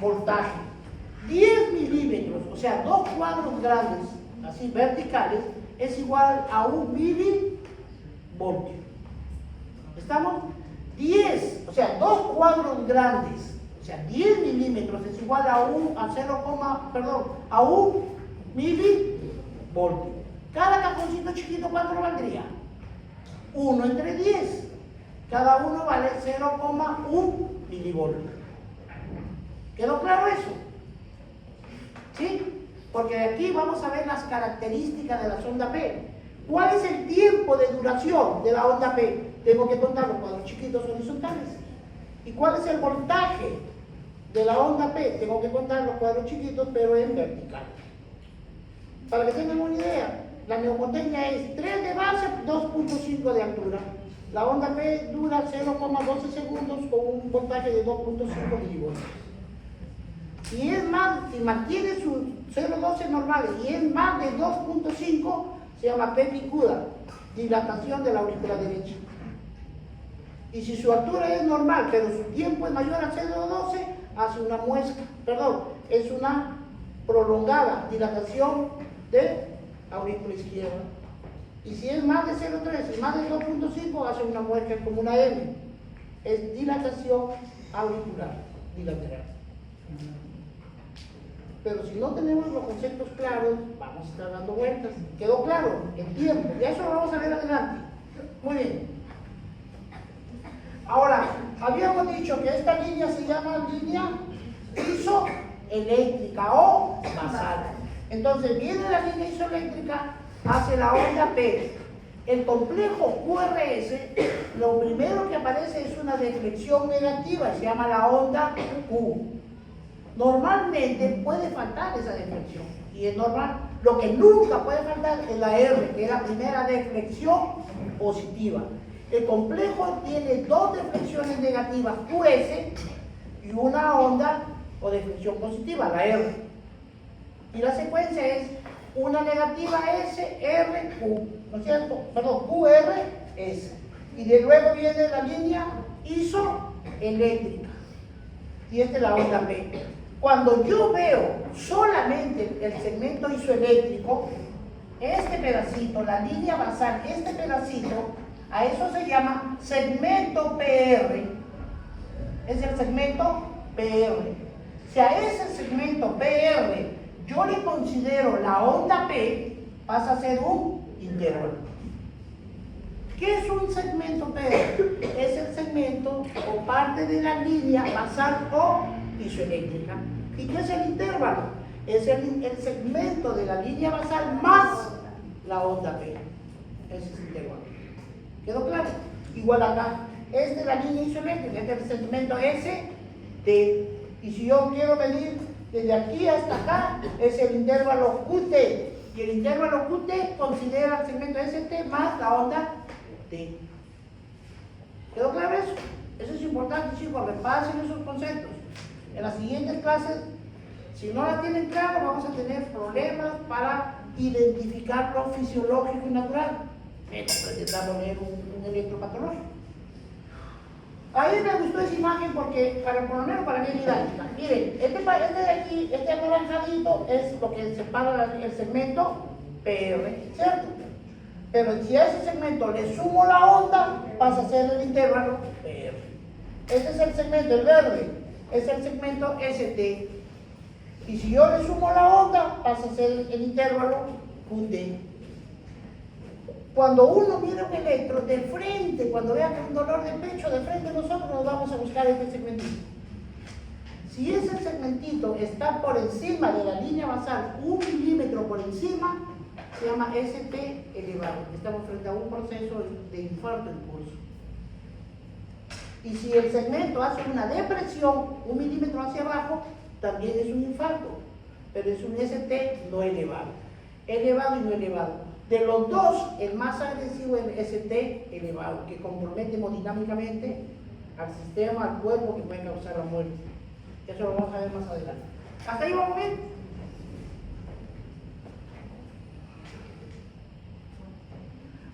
voltaje. 10 milímetros, o sea, 2 cuadros grandes, así verticales, es igual a 1 milivoltio. ¿Estamos? 10, o sea, 2 cuadros grandes, o sea, 10 milímetros es igual a 1 milivoltio. Cada cajoncito chiquito, ¿cuánto lo valdría? 1 entre 10. Cada uno vale 0,1 milivoltio. ¿Quedó claro eso? ¿Sí? Porque aquí vamos a ver las características de la sonda P. ¿Cuál es el tiempo de duración de la onda P? Tengo que contar los cuadros chiquitos horizontales. ¿Y cuál es el voltaje de la onda P? Tengo que contar los cuadros chiquitos, pero en vertical. Para que tengan una idea, la neumotecnia es 3 de base, 2.5 de altura. La onda P dura 0,12 segundos con un voltaje de 2.5 milivoltios. Si es más, si mantiene sus 0,12 normales y es más de 2.5, se llama P picuda, dilatación de la aurícula derecha. Y si su altura es normal, pero su tiempo es mayor a 0,12, hace una muesca, es una prolongada dilatación de aurícula izquierda. Y si es más de 0,3 y más de 2.5, hace una muesca como una M. Es dilatación auricular, bilateral. Pero si no tenemos los conceptos claros, vamos a estar dando vueltas. ¿Quedó claro? El tiempo. Y eso lo vamos a ver adelante. Muy bien. Ahora, habíamos dicho que esta línea se llama línea isoeléctrica o basal. Entonces viene la línea isoeléctrica hacia la onda P. El complejo QRS, lo primero que aparece es una deflexión negativa, se llama la onda Q. Normalmente puede faltar esa deflexión, y es normal. Lo que nunca puede faltar es la R, que es la primera deflexión positiva. El complejo tiene 2 deflexiones negativas, QS, y una onda o deflexión positiva, la R. Y la secuencia es una negativa S, R, Q, ¿no es cierto? Perdón, QR, S. Y de luego viene la línea isoeléctrica. Y esta es la onda P. Cuando yo veo solamente el segmento isoeléctrico, este pedacito, la línea basal, este pedacito, a eso se llama segmento PR. Es el segmento PR. Si a ese segmento PR yo le considero la onda P, pasa a ser un intervalo. ¿Qué es un segmento PR? Es el segmento o parte de la línea basal o isoeléctrica. ¿Y qué es el intervalo? Es el segmento de la línea basal más la onda P. Ese es el intervalo. ¿Quedó claro? Igual acá. Esta es la línea isométrica, este es el segmento ST. Y si yo quiero medir desde aquí hasta acá, es el intervalo QT. Y el intervalo QT considera el segmento ST más la onda T. ¿Quedó claro eso? Eso es importante, chicos, repasen esos conceptos. En las siguientes clases, si no la tienen claro, vamos a tener problemas para identificar lo fisiológico y natural. Pretendamos leer un electropatológico. Ahí me gustó esa imagen porque, por lo menos para mí es didáctica. Miren, este de aquí, este anaranjadito, es lo que separa el segmento PR, ¿cierto? Pero si a ese segmento le sumo la onda, pasa a ser el intervalo PR. Este es el segmento, el verde, es el segmento ST. Y si yo le sumo la onda, pasa a ser el intervalo QT. Cuando uno mira un electro de frente, cuando vea un dolor de pecho de frente, nosotros nos vamos a buscar este segmentito. Si ese segmentito está por encima de la línea basal, 1 milímetro por encima, se llama ST elevado. Estamos frente a un proceso de infarto en curso. Y si el segmento hace una depresión, 1 milímetro hacia abajo, también es un infarto, pero es un ST no elevado. Elevado y no elevado. De los dos, el más agresivo es el ST elevado, que compromete hemodinámicamente al sistema, al cuerpo, que puede causar la muerte. Eso lo vamos a ver más adelante. ¿Hasta ahí vamos bien?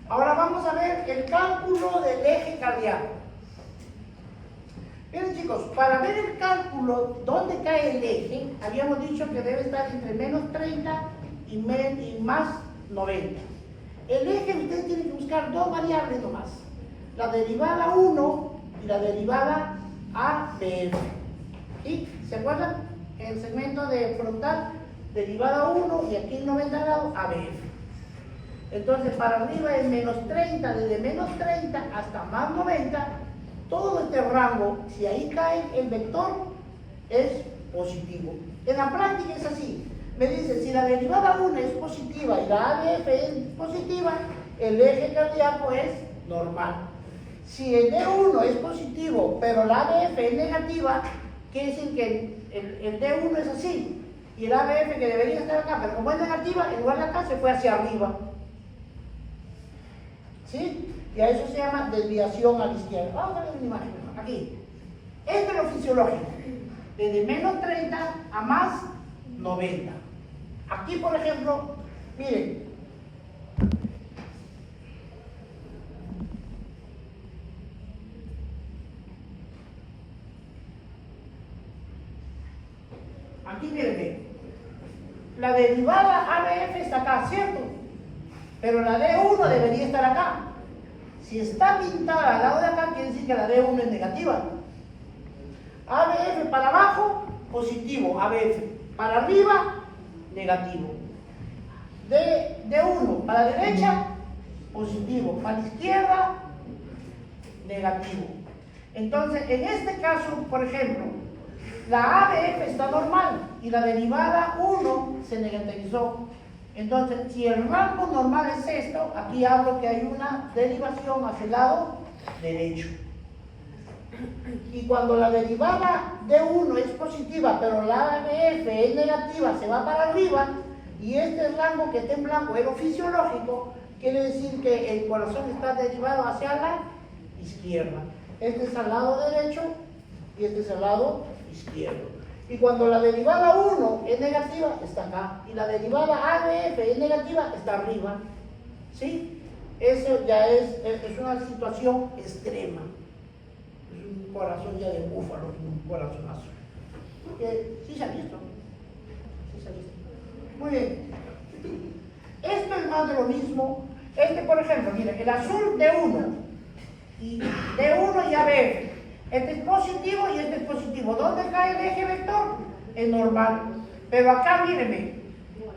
Ahora vamos a ver el cálculo del eje cardíaco. Miren chicos, para ver el cálculo dónde cae el eje, habíamos dicho que debe estar entre menos 30 y más 90. El eje ustedes tienen que buscar dos variables nomás. La derivada 1 y la derivada ABF. ¿Sí? ¿Se acuerdan? En el segmento de frontal, derivada 1 y aquí en 90 grados ABF. Entonces para arriba es menos 30, desde menos 30 hasta más 90, todo este rango, si ahí cae el vector, es positivo. En la práctica es así. Me dice, si la derivada 1 es positiva y la ABF es positiva, el eje cardíaco es normal. Si el D1 es positivo, pero la ABF es negativa, quiere decir que el D1 es así, y el ABF que debería estar acá, pero como es negativa, en lugar de acá se fue hacia arriba. ¿Sí? Y a eso se llama desviación a la izquierda. Vamos a ver una imagen aquí. Esto es lo fisiológico, desde menos 30 a más 90. Aquí, por ejemplo, miren, aquí miren, la derivada ABF está acá, ¿cierto? Pero la D1 debería estar acá. Si está pintada al lado de acá, quiere decir que la D1 es negativa. ABF para abajo, positivo, ABF. Para arriba, negativo. D1 para la derecha, positivo. Para la izquierda, negativo. Entonces, en este caso, por ejemplo, la ABF está normal y la derivada 1 se negativizó. Entonces, si el rango normal es esto, aquí hablo que hay una derivación hacia el lado derecho. Y cuando la derivada de 1 es positiva, pero la ABF es negativa, se va para arriba, y este rango que está en blanco es lo fisiológico, quiere decir que el corazón está derivado hacia la izquierda. Este es al lado derecho y este es al lado izquierdo. Y cuando la derivada 1 es negativa, está acá. Y la derivada ABF es negativa, está arriba. ¿Sí? Eso ya es una situación extrema. Es un corazón ya de búfalo, un corazonazo. Porque sí se ha visto. Sí se ha visto. Muy bien. Esto es más de lo mismo. Por ejemplo, miren, el azul D1 y D1 y ABF. Este es positivo y este es positivo. ¿Dónde cae el eje vector? Es normal. Pero acá, mírenme,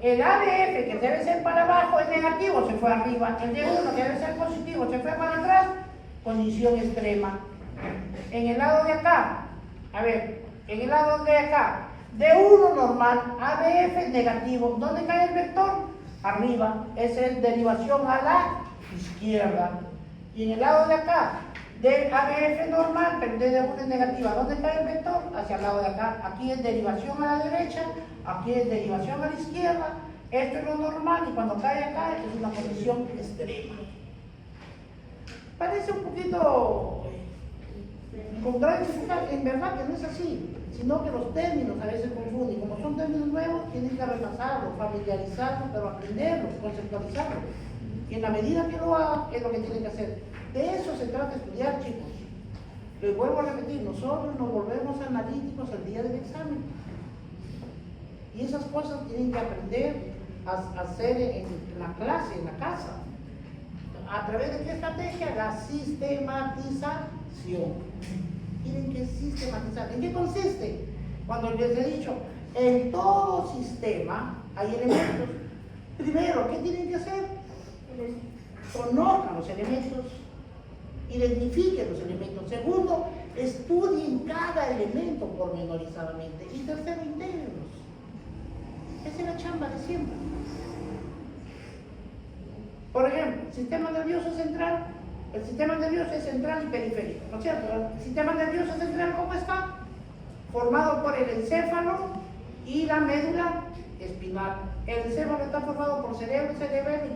el ABF, que debe ser para abajo, es negativo, se fue arriba. El D1, que debe ser positivo, se fue para atrás, condición extrema. En el lado de acá, a ver, en el lado de acá, D1 normal, ABF negativo. ¿Dónde cae el vector? Arriba. Esa es derivación a la izquierda. Y en el lado de acá, de ABF normal, pero D de 1 es negativa. ¿Dónde está el vector? Hacia el lado de acá. Aquí es derivación a la derecha, aquí es derivación a la izquierda. Esto es lo normal y cuando cae acá es una posición extrema. Parece un poquito contrario, en verdad que no es así, sino que los términos a veces confunden. Como son términos nuevos, tienen que repasarlos, familiarizarlos, pero aprenderlos, conceptualizarlos. Y en la medida que lo hagan, es lo que tienen que hacer. De eso se trata de estudiar, chicos. Les vuelvo a repetir, nosotros nos volvemos analíticos el día del examen. Y esas cosas tienen que aprender a hacer en la clase, en la casa. ¿A través de qué estrategia? La sistematización. Tienen que sistematizar. ¿En qué consiste? Cuando les he dicho, en todo sistema hay elementos. Primero, ¿qué tienen que hacer? Conozcan los elementos, identifiquen los elementos. Segundo, estudien cada elemento pormenorizadamente. Y tercero, intégrenlos. Esa es la chamba de siempre. Por ejemplo, sistema nervioso central. El sistema nervioso es central y periférico, ¿no es cierto? El sistema nervioso central, ¿cómo está? Formado por el encéfalo y la médula espinal. El encéfalo está formado por cerebro y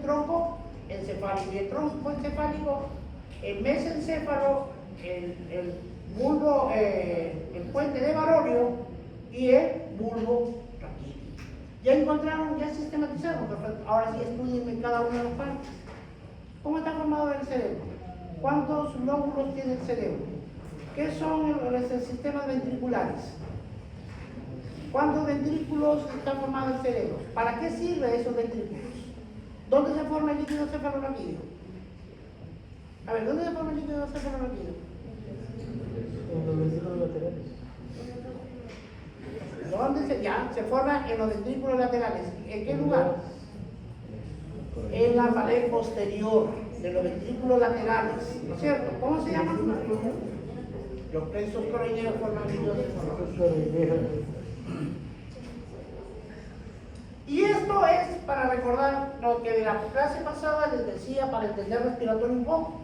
tronco encefálico. Y el tronco encefálico, el mesencéfalo, el bulbo, el puente de Barolio y el bulbo raquídeo. Ya encontraron, ya sistematizaron, perfecto. Ahora sí estudien cada una de las partes. ¿Cómo está formado el cerebro? ¿Cuántos lóbulos tiene el cerebro? ¿Qué son los sistemas ventriculares? ¿Cuántos ventrículos está formado el cerebro? ¿Para qué sirven esos ventrículos? ¿Dónde se forma el líquido cefalorraquídeo? A ver, ¿dónde se forma el líquido cefalorraquídeo? En los ventrículos laterales. ¿Dónde se forma? En los ventrículos laterales. ¿En qué lugar? En la pared posterior de los ventrículos laterales, ¿no es cierto? ¿Cómo se llama? Los plexos coroideos forman líquido cefalorraquídeo. Y esto es para recordar lo que de la clase pasada les decía para entender respiratorio un poco.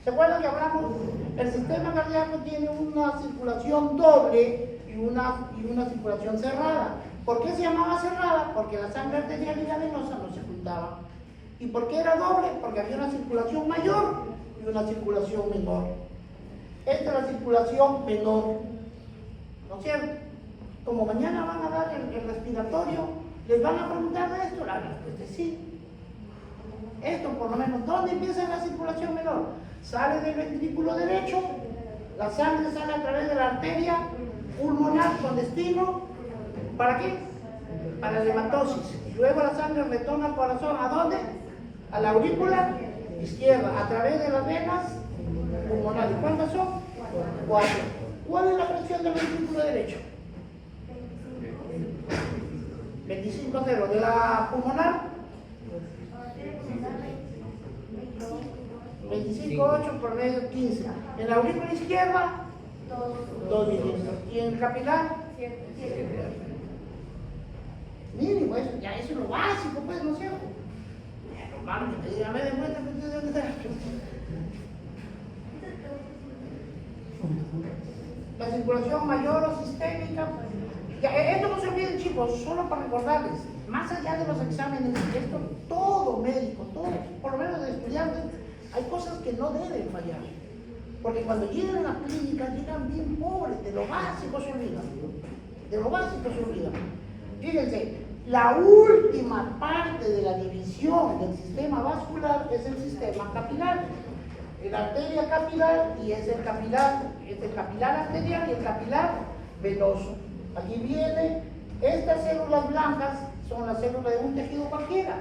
¿Se acuerdan que hablamos? El sistema cardíaco tiene una circulación doble y una circulación cerrada. ¿Por qué se llamaba cerrada? Porque la sangre arterial y la venosa no se juntaban. ¿Y por qué era doble? Porque había una circulación mayor y una circulación menor. Esta es la circulación menor, ¿no es cierto? Como mañana van a dar el respiratorio, les van a preguntar de esto, la respuesta es sí. Esto por lo menos, ¿dónde empieza la circulación menor? Sale del ventrículo derecho, la sangre sale a través de la arteria pulmonar con destino, ¿para qué? Para la hematosis. Y luego la sangre retorna al corazón, ¿a dónde? A la aurícula izquierda, a través de las venas pulmonares. ¿Cuántas son? 4. ¿Cuál es la presión del ventrículo derecho? 25,0. ¿De la pulmonar? 25,8 por medio 15. ¿En la aurícula izquierda? 2 milímetros. ¿Y en el capilar? 7. Mínimo, eso es lo básico, pues, ¿no es cierto? Ya me den cuenta que ustedes deben. La circulación mayor o sistémica. Ya, esto no se olviden, chicos, solo para recordarles, más allá de los exámenes, esto todo médico, todo, por lo menos de estudiantes, hay cosas que no deben fallar. Porque cuando llegan a la clínica, llegan bien pobres, de lo básico se olvidan. De lo básico se olvidan. Fíjense, la última parte de la división del sistema vascular es el sistema capilar. La arteria capilar y es el capilar arterial y el capilar venoso. Aquí viene, estas células blancas son las células de un tejido cualquiera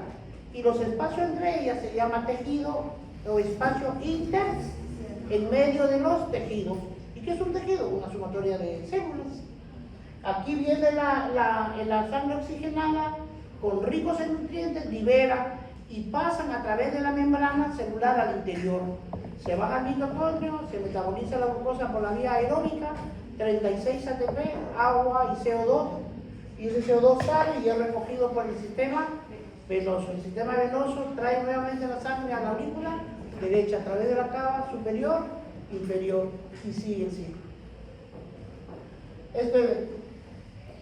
y los espacios entre ellas se llama tejido o espacio inter en medio de los tejidos. ¿Y qué es un tejido? Una sumatoria de células. Aquí viene la sangre oxigenada con ricos en nutrientes, libera y pasan a través de la membrana celular al interior. Se van al mitocondrio, se metaboliza la glucosa por la vía aeróbica, 36 ATP, agua y CO2, y ese CO2 sale y es recogido por el sistema venoso. El sistema venoso trae nuevamente la sangre a la aurícula derecha a través de la cava superior, inferior, y sigue el ciclo. Esta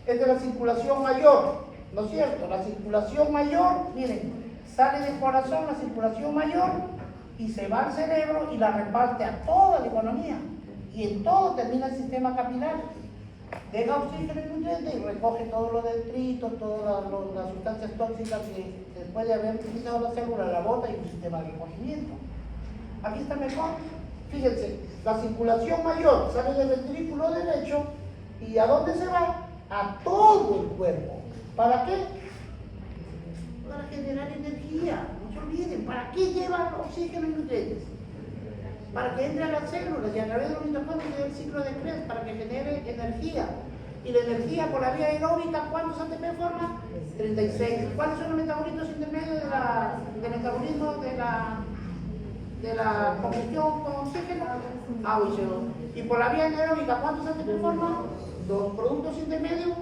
es la circulación mayor, ¿no es cierto? La circulación mayor, miren, sale del corazón la circulación mayor y se va al cerebro y la reparte a toda la economía. Y en todo termina el sistema capilar. Deja oxígeno y nutrientes y recoge todos los detritos, todas las sustancias tóxicas que después de haber utilizado la célula la bota y un sistema de recogimiento. Aquí está mejor. Fíjense, la circulación mayor sale del ventrículo derecho y ¿a dónde se va? A todo el cuerpo. ¿Para qué? Para generar energía. No se olviden, ¿para qué lleva oxígeno y nutrientes? Para que entre a las células y a través de los mitocondrios del ciclo de Krebs para que genere energía. Y la energía por la vía aeróbica, ¿cuántos ATP forma? 36. ¿Cuáles son los metabolitos intermedios del metabolismo de la combustión con oxígeno? Agua y CO2. Y por la vía anaeróbica, ¿cuántos ATP forma? Dos productos intermedios,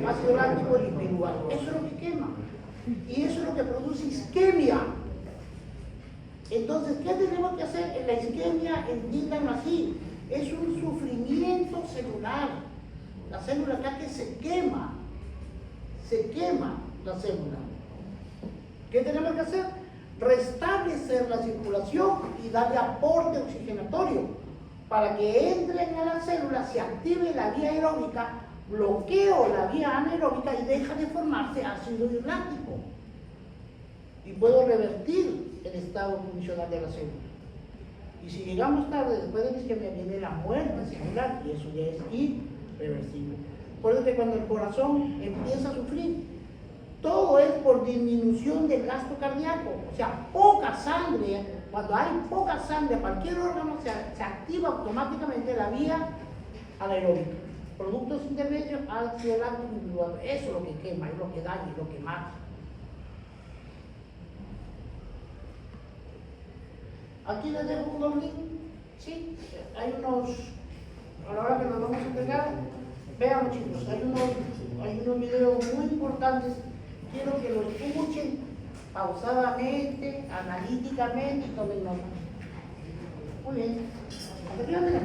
ácido láctico y piruvato. Eso es lo que quema. Y eso es lo que produce isquemia. Entonces, ¿qué tenemos que hacer? En la isquemia, entiéndanlo así, es un sufrimiento celular. La célula acá que se quema la célula. ¿Qué tenemos que hacer? Restablecer la circulación y darle aporte oxigenatorio para que entren a la célula, se active la vía aeróbica, bloqueo la vía anaeróbica y deja de formarse ácido láctico. Y puedo revertir el estado funcional de la célula. Y si llegamos tarde, después de la isquemia viene la muerte celular y eso ya es irreversible. Por eso que cuando el corazón empieza a sufrir, todo es por disminución del gasto cardíaco. O sea, poca sangre, cuando hay poca sangre a cualquier órgano, se activa automáticamente la vía anaeróbica. Productos intermedios, ácido láctico individual. Eso es lo que quema, es lo que daña, es lo que mata. Aquí les dejo un link, ¿sí? Hay unos, a la hora que nos vamos a entregar, vean chicos, hay unos videos muy importantes, quiero que los escuchen pausadamente, analíticamente y tomen nota. Muy bien, ¿qué tenemos?